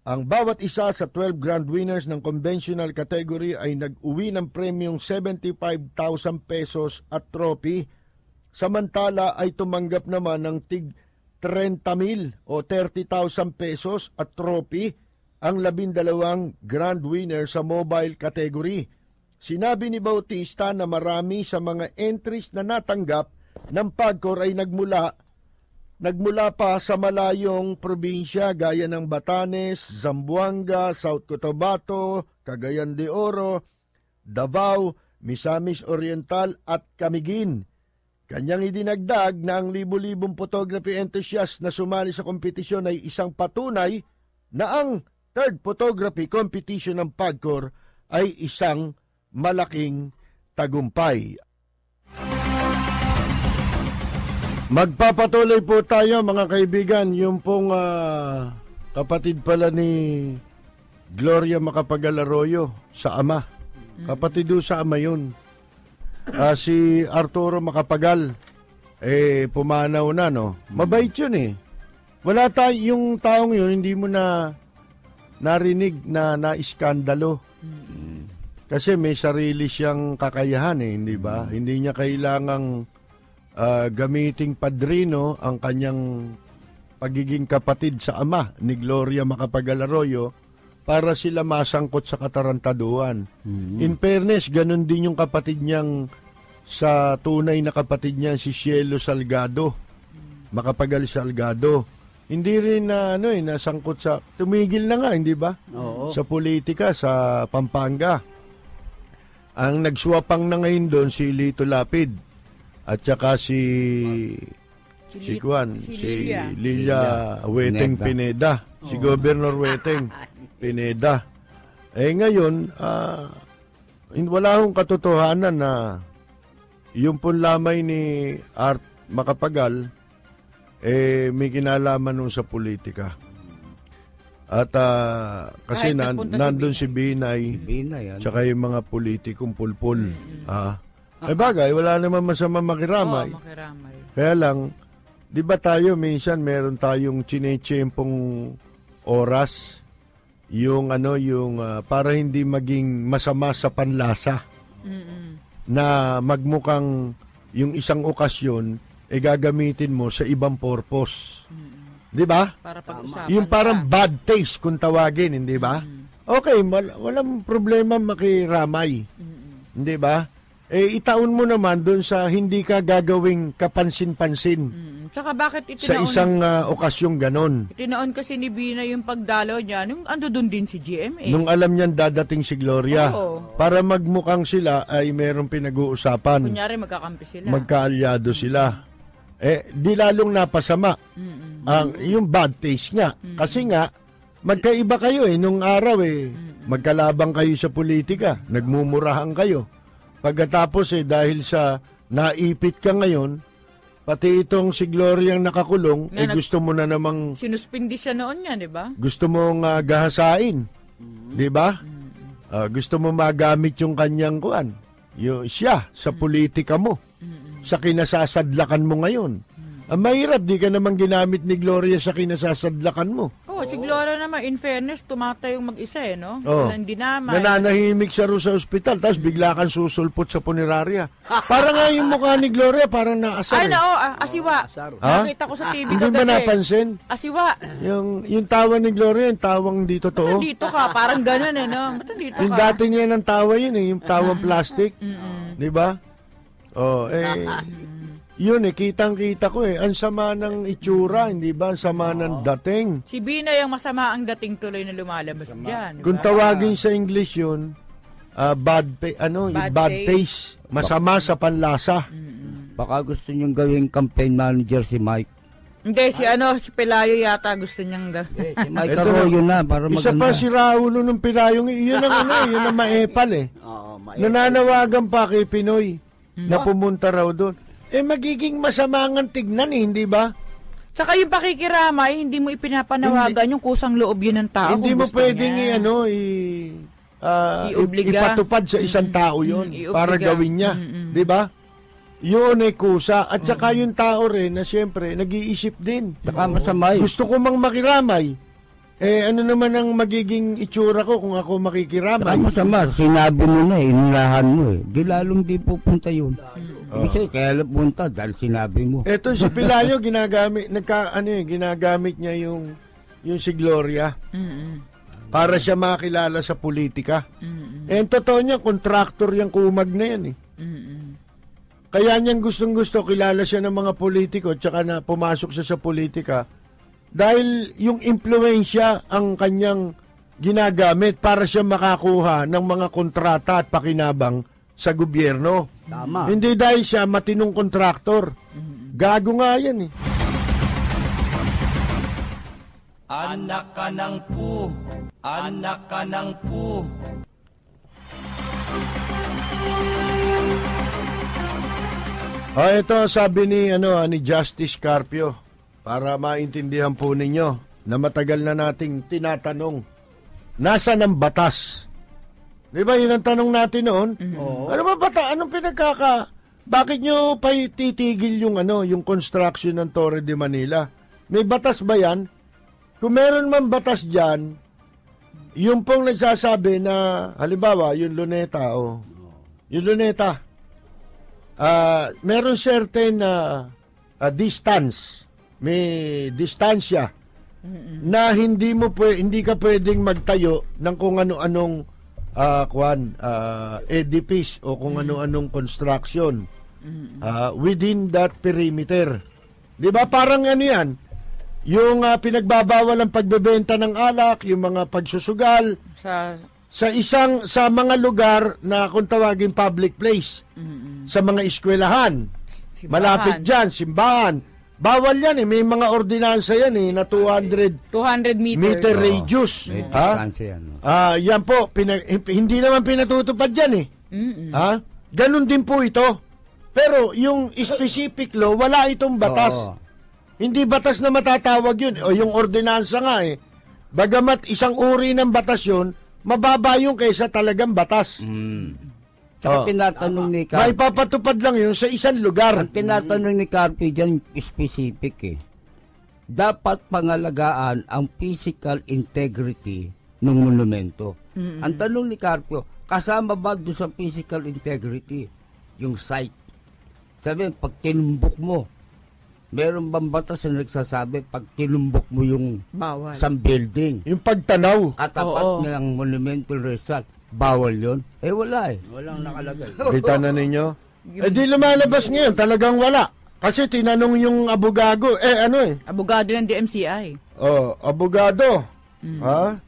Ang bawat isa sa 12 grand winners ng conventional category ay nag-uwi ng premyong 75,000 pesos at trophy, samantala ay tumanggap naman ng tig 30,000 o 30,000 pesos at trophy ang 12 grand winner sa mobile category. Sinabi ni Bautista na marami sa mga entries na natanggap ng PAGCOR ay nagmula pa sa malayong probinsya gaya ng Batanes, Zamboanga, South Cotabato, Cagayan de Oro, Davao, Misamis Oriental at Camiguin. Kanyang idinagdag na ang libu-libong photography enthusiast na sumali sa kompetisyon ay isang patunay na ang 3rd photography competition ng PAGCOR ay isang malaking tagumpay. Magpapatuloy po tayo mga kaibigan, yung pong kapatid pala ni Gloria Macapagal Arroyo sa ama. Kapatid do sa ama yun. Si Arturo Macapagal, pumanaw na, no? Mabait yun Wala yung taong yun, hindi mo na narinig na naiskandalo. Kasi may sarili siyang kakayahan hindi ba? Hindi niya kailangang gamiting padrino ang kanyang pagiging kapatid sa ama ni Gloria Macapagal Arroyo para sila masangkot sa katarantaduhan. In fairness, ganun din yung kapatid niyang sa tunay na kapatid niya si Cielo Salgado, Macapagal Salgado. Hindi rin na nasangkot sa tumigil na nga, hindi ba? Oo. Sa politika sa Pampanga. Ang nagswapang na ngayon doon si Lito Lapid. At saka si Lilia Weteng Pineda. Si Governor Weteng Pineda. Ngayon, wala akong katotohanan na yung punlamay ni Art Macapagal may kinalaman nun sa politika. At kasi nandun si Binay, tsaka yung mga politikong pulpul. Bagay, wala naman masama makiramay. Oo, makiramay. Kaya lang, di ba tayo minsan meron tayong chinechempong oras yung para hindi maging masama sa panlasa. Na magmukhang yung isang okasyon gagamitin mo sa ibang purpose. Di ba? Para pag-usapan. Yung parang bad taste kung tawagin, hindi ba? Okay, walang problema makiramay. Hindi ba? Itaon mo naman doon sa hindi ka gagawing kapansin-pansin. Tsaka bakit itinaon? Sa isang okasyong ganon. Itinaon kasi ni Bina yung pagdalaw niya nung ando doon din si GMA. Nung alam niyan dadating si Gloria. Oo. Para magmukhang sila ay merong pinag-uusapan. Kunyari magkakampi sila. Magkaalyado sila. Di lalong napasama. Yung bad taste nga. Kasi nga, magkaiba kayo nung araw magkalabang kayo sa politika. Nagmumurahan kayo. Pagkatapos dahil sa naipit ka ngayon, pati itong si Gloria ang nakakulong, gusto mo na namang... Sinuspindi siya noon yan, di ba? Gusto mong gahasain. Di ba? Gusto mo magamit yung kanyang siya sa politika mo. Sa kinasasadlakan mo ngayon. Mahirap, di ka naman ginamit ni Gloria sa kinasasadlakan mo. Si Gloria naman, in fairness, tumatayong mag-isa no? Hindi naman. Nananahimik siya ro sa ospital, tapos bigla kang susulpot sa punerarya. Parang nga yung mukha ni Gloria, parang naasar. Asiwa. Nakita ko sa TV Hindi ba napansin? Asiwa. Yung tawa ni Gloria, yung tawang di totoo. Ba't nandito ka? Parang ganun no? Ba't nandito ka? Yung dati niya ng tawa yun yung tawang plastic. Di ba? Yun kitang-kita ko ang sama ng itsura, hindi ba? Ang sama ng dating. Si Bina yung masama ang dating tuloy na lumalabas dyan. Kung tawagin sa English yun, bad taste. Masama sa panlasa. Baka gusto niyong gawing campaign manager si Mike. Hindi, si Pelayo yata gusto niyang si Mike Arroyo na, para maganda. Isa pa si Raulo ng Pelayong, yun ang maepal Nananawagan pa kay Pinoy na pumunta raw doon. Magiging masamangan tignan hindi ba? Tsaka yung pakikiramay, hindi mo ipinapanawagan yung kusang loob yun ng tao. Hindi mo pwedeng ipatupad sa isang tao yun para gawin niya. Di ba? Yun kusa. At saka yung tao rin na siyempre nag-iisip din. Gusto ko mang makiramay. Ano naman ang magiging itsura ko kung ako makikiramay? Masama, sinabi mo na inunahan mo Di lalong di pupunta yun. Kasi kaya punta dahil sinabi mo. Eto si Pelayo ginagamit niya yung si Gloria. Para siya makilala sa politika. Ang totoo niya, kontraktor yung kumag na yan Kaya niyang gustong-gusto kilala siya ng mga politiko tsaka na pumasok siya sa politika dahil yung impluensya ang kanyang ginagamit para siya makakuha ng mga kontrata at pakinabang sa gobyerno. Tama. Hindi dahil siya matinong kontraktor. Gago nga yan Anak ka ng pu. Anak ka ng pu. Ito sabi ni Justice Carpio para maintindihan po ninyo na matagal na nating tinatanong. Nasaan ang batas? Di ba yun ang tanong natin noon? Ano ba anong bakit nyo pa titigil yung construction ng Torre de Manila? May batas ba yan? Kung meron man batas dyan, yung pong nagsasabi na, halimbawa, yung Luneta, meron certain distance, may distansya, na hindi ka pwedeng magtayo ng kung ano-anong edifice o kung ano-anong construction within that perimeter. Di ba parang yan? Yung pinagbabawal ang pagbebenta ng alak, yung mga pagsusugal sa mga lugar na kung tawagin public place. Sa mga eskwelahan. Malapit dyan, simbahan. Bawal yan may mga ordinansa yan na 200 meter radius. Yan po, hindi naman pinatutupad yan Ganun din po ito. Pero yung specific law, wala itong batas. Hindi batas na matatawag yun. O yung ordinansa nga Bagamat isang uri ng batas yun, mababa yung kaysa talagang batas. Tsaka tinatanong ni Carpio. Maipapatupad lang yun sa isang lugar. Ang tinatanong ni Carpio dyan, specific eh. Dapat pangalagaan ang physical integrity ng monumento. Ang tanong ni Carpio, kasama ba doon sa physical integrity yung site? Sabi, pag tinumbok mo, meron bang batas na nagsasabi pag tinumbok mo yung isang building? Yung pagtanaw. Katapat ng monumental result. Bawal yun? Wala eh. Walang nakalagay. Kita na ninyo? Di lumalabas ngayon, talagang wala. Kasi tinanong yung abogado, Abogado ng DMCI. Abogado. Ha?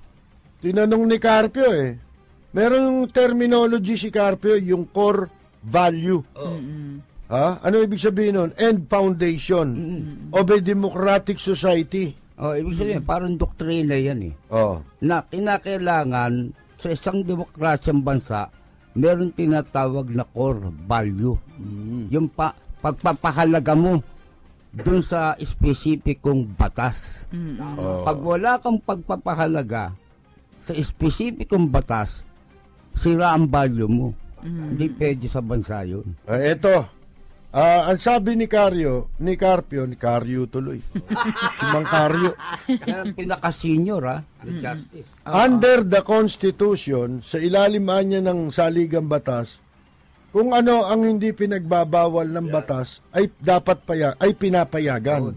Tinanong ni Carpio Merong terminology si Carpio, yung core value. Ha? Ano ibig sabihin nun? End foundation of a democratic society. Ibig sabihin, parang doktrina yan na kinakailangan sa isang demokrasyang bansa, meron tinatawag na core value. Yung pagpapahalaga mo dun sa espesipikong batas. Pag wala kang pagpapahalaga sa espesipikong batas, sira ang value mo. Hindi pwede sa bansa yun. Ang sabi ni Carpio tuloy. Si Mang Carpio. Yan ang pinaka-senior justice. Under the Constitution, sa ilalim niya ng saligang batas, kung ano ang hindi pinagbabawal ng batas ay dapat ay pinapayagan.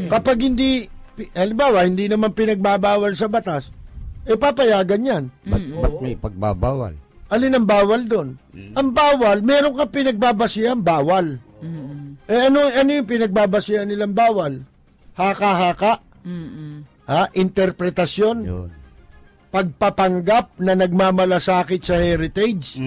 Kapag hindi, halimbawa, hindi naman pinagbabawal sa batas, papayagan yan. Ba't may pagbabawal? Alin ang bawal doon? Ang bawal, meron kang pinagbabasihan, bawal. Ano yung pinagbabasihan nilang bawal? Haka-haka? Interpretasyon? Pagpapanggap na nagmamalasakit sa heritage?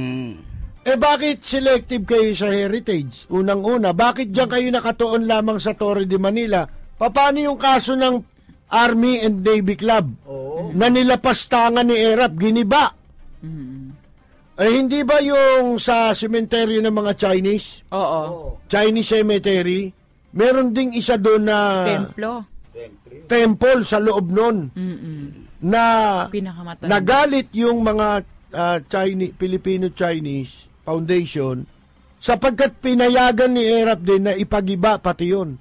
Bakit selective kayo sa heritage? Unang-una, bakit diyan kayo nakatuon lamang sa Torre de Manila? Paano yung kaso ng Army and Navy Club na nilapastangan ni Erap, giniba? Hindi ba yung sa sementeryo ng mga Chinese? Chinese cemetery? Meron ding isa doon na temple sa loob nun. Na nagalit yung mga Filipino-Chinese Foundation sapagkat pinayagan ni Erap din na ipagiba pati yun.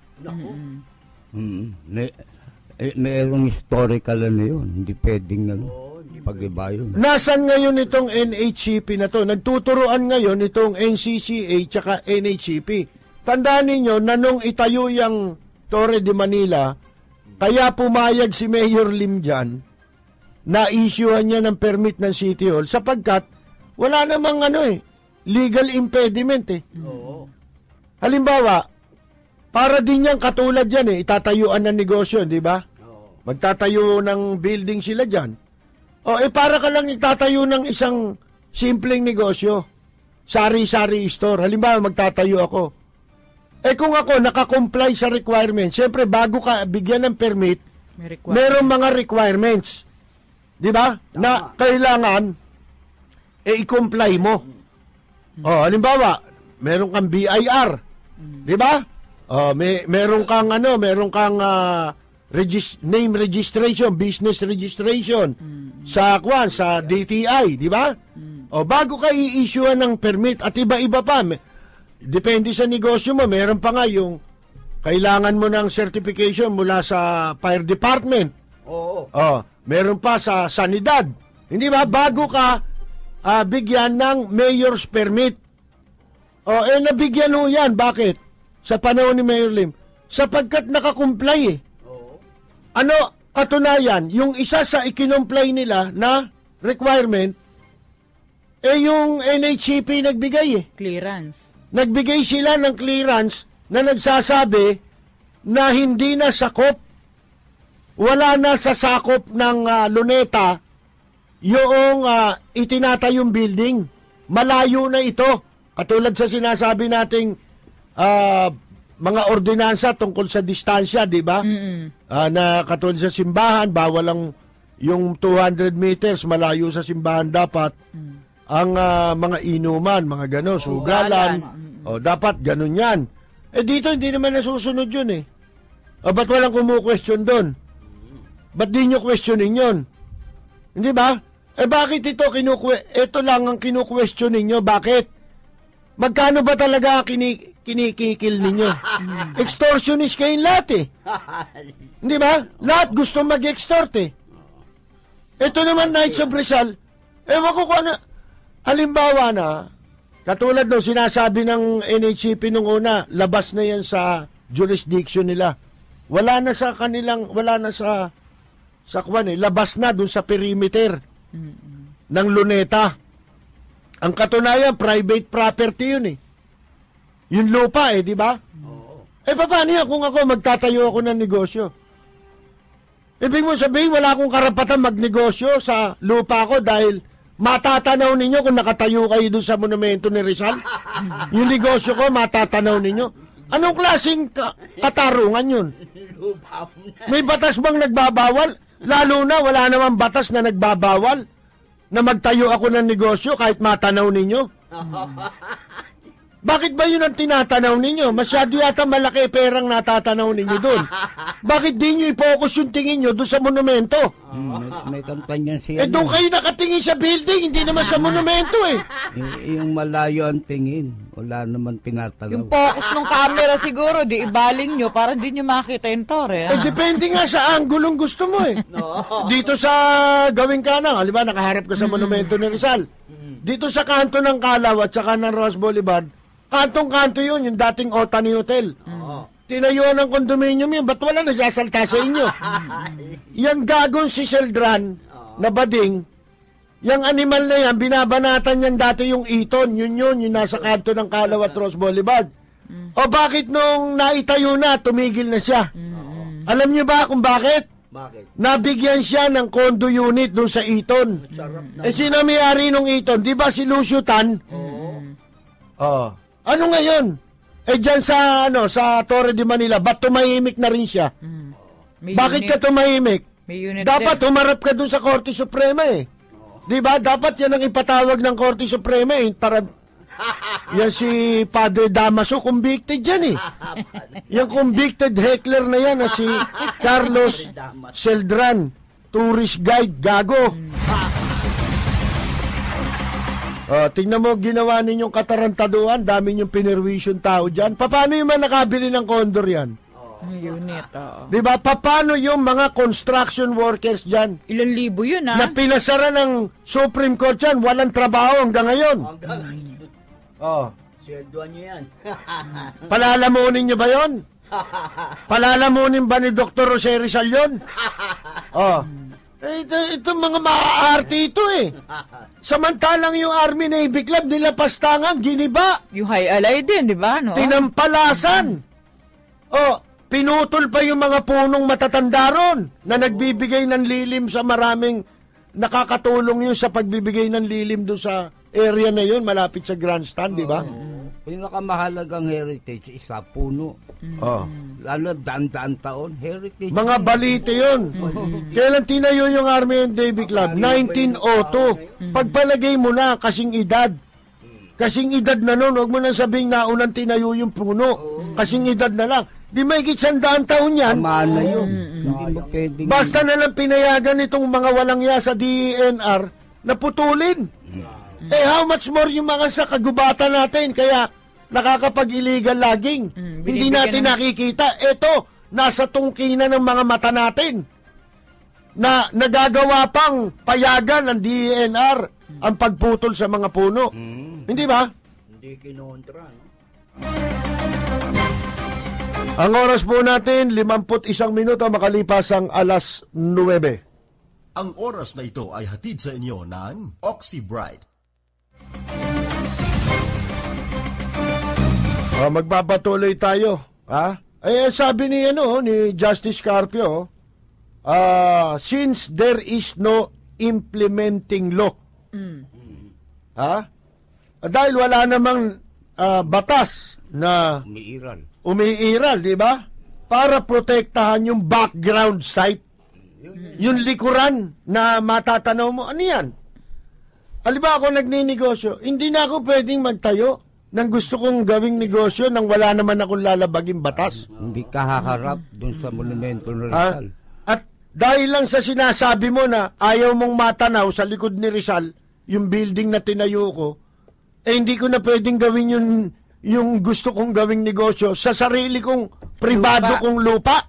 Mayroong historical yun. Hindi pwedeng pag-iba yun. Nasaan ngayon itong NHCP na to? Nagtuturuan ngayon itong NCCA tsaka NHCP. Tandaan ninyo na nung itayo yung Torre de Manila, kaya pumayag si Mayor Lim dyan, na-issuehan niya ng permit ng City Hall sapagkat wala namang legal impediment Halimbawa, para din yan katulad yan itatayuan ng negosyo, di ba? Magtatayo ng building sila dyan. Para ka lang itatayo ng isang simpleng negosyo. Sari-sari store. Halimbawa, magtatayo ako. Kung ako nakakomply sa requirements, siyempre bago ka bigyan ng permit, merong mga requirements. Di ba? Na kailangan i-comply mo. Halimbawa, meron kang BIR. Di ba? Meron kang name registration, business registration sa DTI, di ba? Bago ka i-issue ng permit at iba-iba pa. Depende sa negosyo mo, meron pa nga yung kailangan mo ng certification mula sa fire department. Meron pa sa sanidad. Hindi ba? Bago ka bigyan ng mayor's permit. Nabigyan ho yan. Bakit? Sa panahon ni Mayor Lim. Sapagkat nakakomply Ano katunayan? Yung isa sa ikinomplay nila na requirement, yung NHCP nagbigay Clearance. Nagbigay sila ng clearance na nagsasabi na hindi na sakop, wala na sa sakop ng Luneta yung itinatayong building. Malayo na ito. Katulad sa sinasabi nating mga ordinansa tungkol sa distansya, di ba? Na katulad sa simbahan, bawal lang yung 200 meters, malayo sa simbahan dapat. Ang mga inuman, mga gano'n, sugalan, dapat gano'n yan. Dito hindi naman nasusunod yun ba't walang kumu-question doon? Ba't di nyo questionin yun? Hindi ba? Bakit ito lang ang kinu-question ninyo? Bakit? Magkano ba talaga kinikikil ninyo? Extortionist kayong lahat eh. Hindi ba? Lahat gusto mag-extort eh. Ito naman, Knights of Rizal, ewan ko kung ano, halimbawa na, katulad nung sinasabi ng NHCP nung una, labas na yan sa jurisdiction nila. Wala na sa kanilang, wala na sa kwan eh, labas na dun sa perimeter ng Luneta. Ang katunayan, private property yun eh. Yung lupa eh, di ba? Paano yan kung ako magtatayo ako ng negosyo? Ibig mo sabihin, wala akong karapatan magnegosyo sa lupa ko dahil matatanaw ninyo kung nakatayo kayo doon sa monumento ni Rizal? Yung negosyo ko, matatanaw ninyo? Anong klaseng katarungan yun? May batas bang nagbabawal? Lalo na, wala namang batas na nagbabawal na magtayo ako ng negosyo kahit matanaw ninyo. Bakit ba yun ang tinatanaw ninyo? Masyado yata malaki perang natatanaw ninyo doon. Bakit di nyo i-focus yung tingin nyo doon sa monumento? May kampanya siya. Doon kayo nakatingin sa building, hindi naman sa monumento eh. Yung malayo ang tingin, wala naman tinatanaw. Yung focus ng camera siguro, di ibaling nyo para di nyo makita yung tore. Depende nga sa anggulong gusto mo eh. Dito sa gawing kanang, halimbawa nakaharap ka sa monumento ni Rizal. Dito sa kanto ng Kalaw at saka ng Ross Boulevard, kantong-kanto yun, yung dating Otani Hotel. Tinayuan ng kondominium yun, ba't wala nagsasalta sa inyo? Yang gagong si Seldran, na bading, yung animal na yan, binabanatan yan dati yung Iton, yung nasa kanto ng Kalaw at Ross Boulevard. O bakit nung naitayo na, tumigil na siya? Alam niyo ba kung bakit? Nabigyan siya ng condo unit doon sa Iton. Sino may-ari nung Iton? Di ba si Lucio Tan? Ano ngayon? Dyan sa, sa Torre de Manila, ba't tumahimik na rin siya? Bakit ka tumahimik? Dapat humarap ka dun sa Korte Suprema eh. Diba? Dapat yan ang ipatawag ng Korte Suprema eh. Yan si Padre Damaso, convicted yan eh. Yung convicted heckler na yan na si Carlos Seldran, tourist guide, gago. Tingnan mo, ginawa ninyong katarantaduan, dami niyong pinirwisyon tao dyan. Paano yung mga nakabili ng condor yan? Unit, Diba? Paano yung mga construction workers dyan? Ilan libo yun, na pinasara ng Supreme Court yan, walang trabaho hanggang ngayon. Sweldoan niyo yan. Palalamunin niyo ba yun? Palalamunin ba ni Dr. Jose Rizal yun? Ito mga maaarte ito eh. Samantalang yung Army Navy Club nila pastangan, giniba. Yung high alay din, di ba? No? Tinampalasan. Pinutol pa yung mga punong matatanda ron na nagbibigay ng lilim sa maraming nakakatulong yun sa pagbibigay ng lilim doon sa area na yun, malapit sa grandstand, di ba? Pinakamahalagang heritage, isa, puno. Lalo, daan-daan taon, heritage. Mga balite yun. Kailan tinayo yung Army and Navy Club? 1902. Pagpalagay mo na, kasing edad. Kasing edad na nun, huwag mo na sabing naunang tinayo yung puno. Kasing edad na lang. Di may 100 taon yan. Tama na yun. Basta na lang pinayagan itong mga walang ya sa DENR na putulin. How much more yung mga sa kagubatan natin, kaya nakakapag-illegal logging. Hindi natin nakikita. Ito, nasa tungkina ng mga mata natin na nagagawa pang payagan ng DENR ang pagputol sa mga puno. Hindi ba? Hindi kinontra, no? Ang oras po natin, 51 minuto makalipas ang alas 9. Ang oras na ito ay hatid sa inyo ng OxyBright. Magpapatuloy tayo. Sabi ni Justice Carpio, since there is no implementing law. Dahil wala namang batas na umiiral, di ba? Para protektahan yung background site. Yung likuran na matatanaw mo, ano yan? Halimbawa ako nagninegosyo, hindi na ako pwedeng magtayo nang gusto kong gawing negosyo nang wala naman akong lalabaging batas. Hindi ka haharap dun sa monumento ng Rizal. At dahil lang sa sinasabi mo na ayaw mong matanaw sa likod ni Rizal, yung building na tinayo ko, hindi ko na pwedeng gawin yung gusto kong gawing negosyo sa sarili kong pribado kong lupa.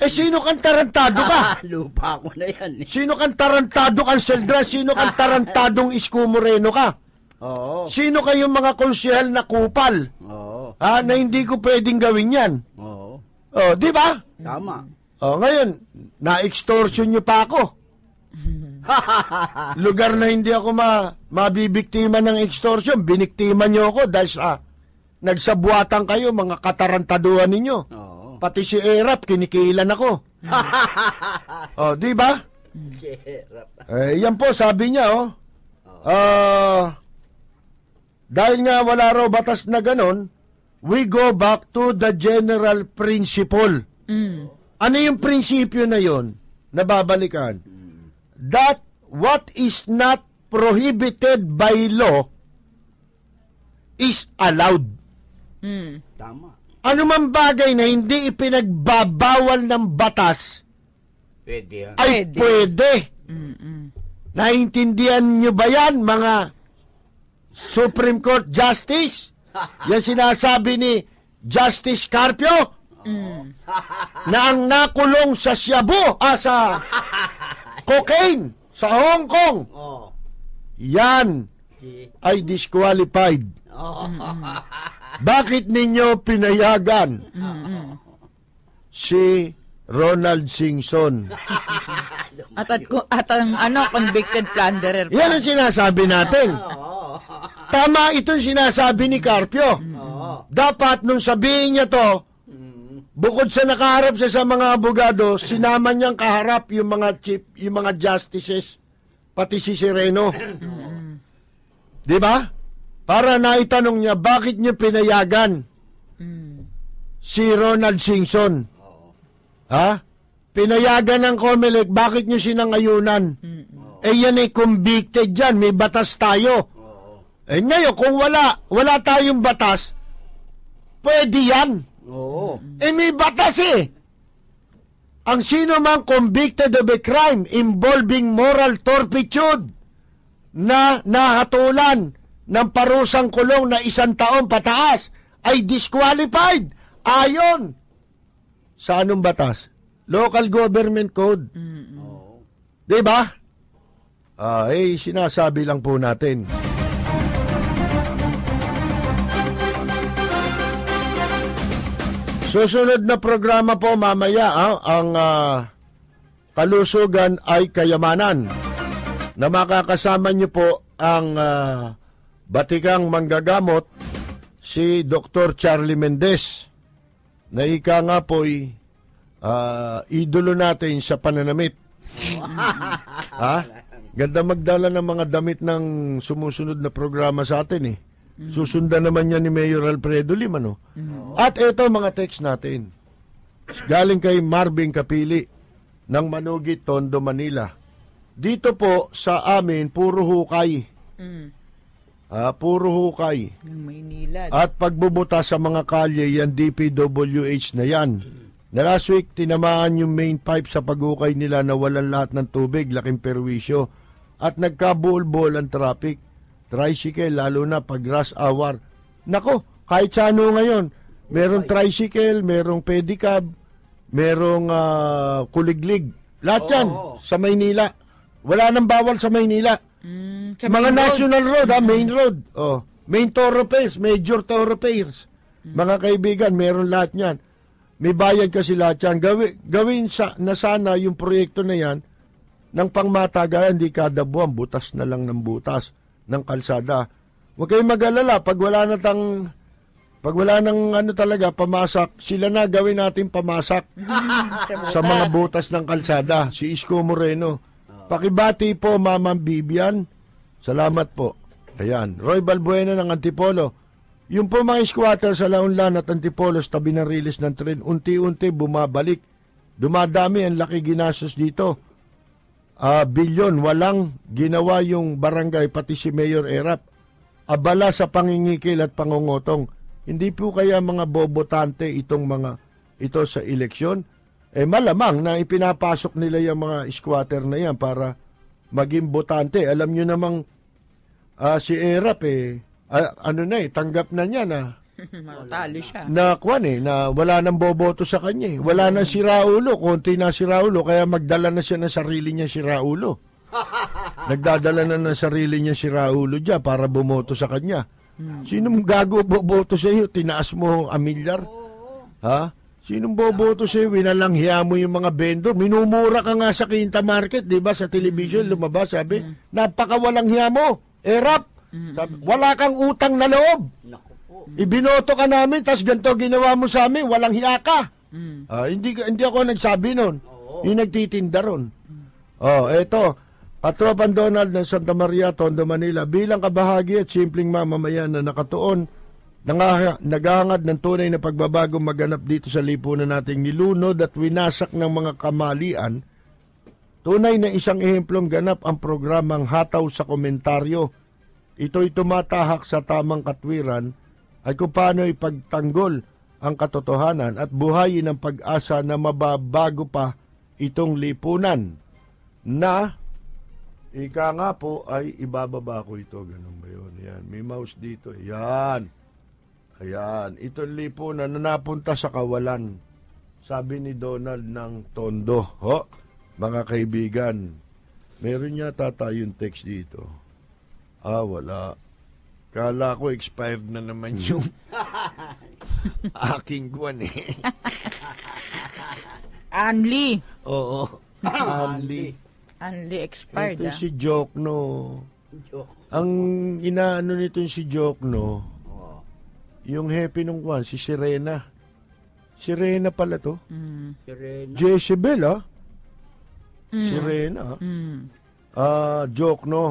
Sino kang tarantado ka? Lupa ko na yan. Sino kang tarantado kang Seldra? Sino kang tarantadong Isko Moreno ka? Oo. Sino kayong mga konsyehal na kupal? Oo. Na hindi ko pwedeng gawin yan? Oo. Di ba? Tama. Ngayon, na-extortion nyo pa ako. Lugar na hindi ako mabibiktima ng extortion, biniktima nyo ako dahil sa nagsabuatan kayo, mga katarantaduhan ninyo. Oo. Pati si Erap, kinikilan ako. Di ba? Yan po, sabi niya, dahil nga wala raw batas na ganon, we go back to the general principle. Ano yung prinsipyo na yon? Nababalikan. That what is not prohibited by law is allowed. Tama. Ano man bagay na hindi ipinagbabawal ng batas, Pwede yan. ay pwede. Naintindihan nyo ba yan, mga Supreme Court Justice? Yan sinasabi ni Justice Carpio? Na ang nakulong sa Shabu, sa cocaine, sa Hong Kong, yan ay disqualified. Bakit ninyo pinayagan si Ronald Singson? At ang convicted plunderer pa. Yan ang sinasabi natin. Tama itong sinasabi ni Carpio. Dapat nung sabihin niya to, bukod sa nakaharap sa mga abogado, sinama niyang kaharap yung mga yung mga justices, pati si Sereno. Di ba? Para naitanong niya, bakit niyo pinayagan si Ronald Singson? Pinayagan ng COMELEC, bakit niyo sinangayunan? Yan ay convicted dyan, may batas tayo. Ngayon, kung wala tayong batas, pwede yan. May batas Ang sino mang convicted of a crime involving moral turpitude na nahatulan ng parusang kulong na 1 taon pataas ay disqualified ayon sa anong batas? Local Government Code. Diba? Sinasabi lang po natin. Susunod na programa po mamaya, ang kalusugan ay kayamanan, na makakasama niyo po ang batikang manggagamot, si Dr. Charlie Mendez, na ika nga po'y idolo natin sa pananamit. Ganda magdala ng mga damit ng sumusunod na programa sa atin Susundan naman niya ni Mayor Alfredo Lim, At ito mga text natin. Galing kay Marvin Kapili ng Manugit, Tondo, Manila. Dito po sa amin, puro hukay. Puro hukay. Maynila. At pagbubuta sa mga kalye, yan DPWH na yan. Na last week, tinamaan yung main pipe sa paghukay nila na walang lahat ng tubig, laking perwisyo. At nagkabuol-buol ang traffic. Tricycle, lalo na pag rush hour. Nako, kahit sa ano ngayon, merong tricycle, merong pedicab, merong kuliglig. Lahat yan sa Maynila. Wala nang bawal sa Maynila. Sa mga national road, main road. Main thoroughfares, major thoroughfares. Mga kaibigan, meron lahat yan. May bayad kasi lahat yan. Gawin na sana yung proyekto na yan ng pangmatagalan, hindi kada buwan, butas na lang ng butas ng kalsada. Huwag kayong mag-alala, pag wala nang talaga pamasak, sila na gawin natin pamasak sa mga butas ng kalsada. Si Isko Moreno. Pakibati po, Ma'am Bibian. Salamat po. Ayan, Roy Balbuena ng Antipolo. Yung po mga squatter sa Launlan at Antipolos, tabi ng rilis ng tren, unti-unti bumabalik. Dumadami, ang laki ginastos dito. Bilyon, walang ginawa yung barangay, pati si Mayor Erap. Abala sa pangingikil at pangungutong. Hindi po kaya mga bobotante ito sa eleksyon? Malamang na ipinapasok nila yung mga squatter na yan para maging botante. Alam nyo namang si Erap tanggap na niya na Matalo siya. na wala nang boboto sa kanya. Wala nang siraulo, konti na siraulo, kaya magdala na siya ng sarili niya siraulo. Nagdadala na ng sarili niya siraulo diyan para bumoto sa kanya. Sinong gago boboto sa iyo? Tinaas mo amilyar? Ha? Sinong boboto sa iyo? Winalanghiya mo yung mga vendor. Minumura ka nga sa Quinta Market, di ba? Sa television, lumabas, sabi, napakawalang-hiya mo. Erap, sabi, wala kang utang na loob. Ibinoto ka namin, tas ganito ginawa mo sa amin, walang hiya ka. Hindi ako nagsabi nun. Yung nagtitinda ron. Eto, Patropan Donald ng Santa Maria, Tondo, Manila, bilang kabahagi at simpleng mamamayan na nakatuon, naghahangad ng tunay na pagbabago maganap dito sa lipunan nating nilunod at winasak ng mga kamalian, tunay na isang ehemplong ganap ang programang Hataw sa Komentaryo. Ito'y tumatahak sa tamang katwiran ay kung paano ipagtanggol ang katotohanan at buhayin ang pag-asa na mababago pa itong lipunan na ika nga po ay ibababa ko ito. Ganun ba yun? Yan. May mouse dito. Yan. Ayan. Itong lipunan na napunta sa kawalan. Sabi ni Donald ng Tondo. Mga kaibigan, meron yata tayong text dito. Wala. Kala ko expired na naman yung aking guwan Anli. Oo. Anli. Anli expired. Ito si Jokno. Ang inaano nito si Jokno, yung happy nung kwan, si Serena. Serena pala to. Serena. Jezebel, Serena. Jokno.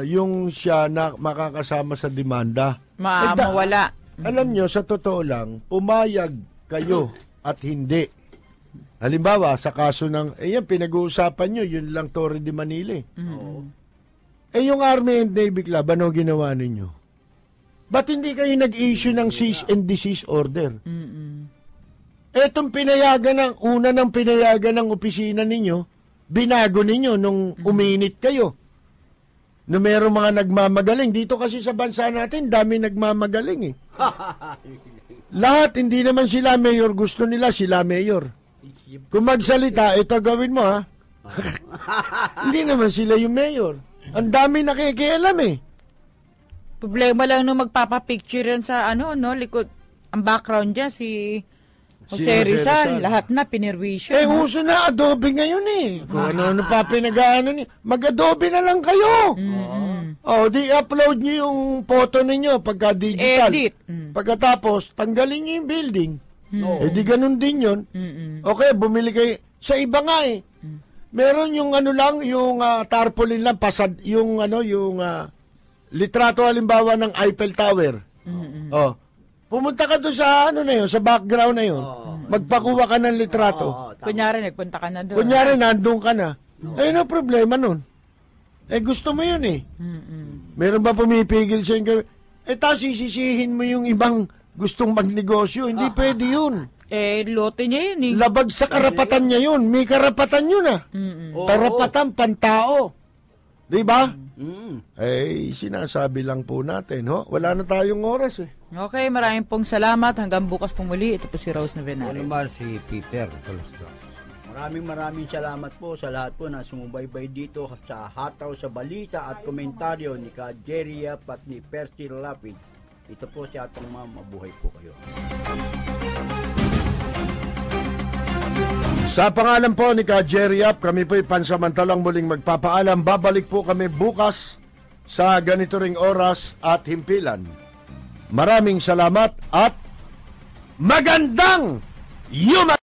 Yung siya na makakasama sa demanda. Mawala. Alam nyo, sa totoo lang, pumayag kayo at hindi. Halimbawa, sa kaso ng, yan, pinag-uusapan nyo, yun lang Torre de Manila. Yung Army and Navy Club, ano ginawa ninyo? Ba't hindi kayo nag-issue ng cease and desist order? Etong pinayagan una ng pinayagan ng opisina ninyo, binago ninyo nung uminit kayo. No merong mga nagmamagaling. Dito kasi sa bansa natin, dami nagmamagaling Lahat, hindi naman sila mayor. Gusto nila sila mayor. Kung magsalita, ito gawin mo Hindi naman sila yung mayor. Ang dami nakikialam Problema lang nung magpapapicture yan sa likod. Ang background dyan, si Jose Rizal. Lahat na, pinirwisyo. Uso na Adobe ngayon Kung ano pa pinag-ano mag-Adobe na lang kayo. Di-upload nyo yung photo ninyo pagka digital. Edit. Pagkatapos, tanggalin nyo yung building. Di ganun din yun. Okay, bumili kayo. Sa iba nga meron yung yung tarpaulin lang, pasad, yung litrato halimbawa ng Eiffel Tower. Pumunta ka doon sa sa background na yun. Magpakuha ka ng litrato. Kunyari, nagpunta ka na doon. Kunyari, nandun ka na. Ano problema nun? Gusto mo yun Meron ba pumipigil sa inyo? Tapos sisisihin mo yung ibang gustong magnegosyo. Hindi pwede yun. Lote niya yun Labag sa karapatan niya yun. May karapatan yun Karapatan, pantao. Diba? Sinasabi lang po natin, Wala na tayong oras Okay, maraming pong salamat. Hanggang bukas pong muli. Ito po si Rose Navenario. Si Peter. Maraming salamat po sa lahat po na sumubaybay dito sa Hataw sa Balita at Komentaryo ni Ka Jerry Yap at ni Percy Lapid. Ito po si Atong mabuhay po kayo. Sa pangalan po ni Ka Jerry Yap, kami po'y pansamantalang muling magpapaalam. Babalik po kami bukas sa ganito ring oras at himpilan. Maraming salamat at magandang yumaman!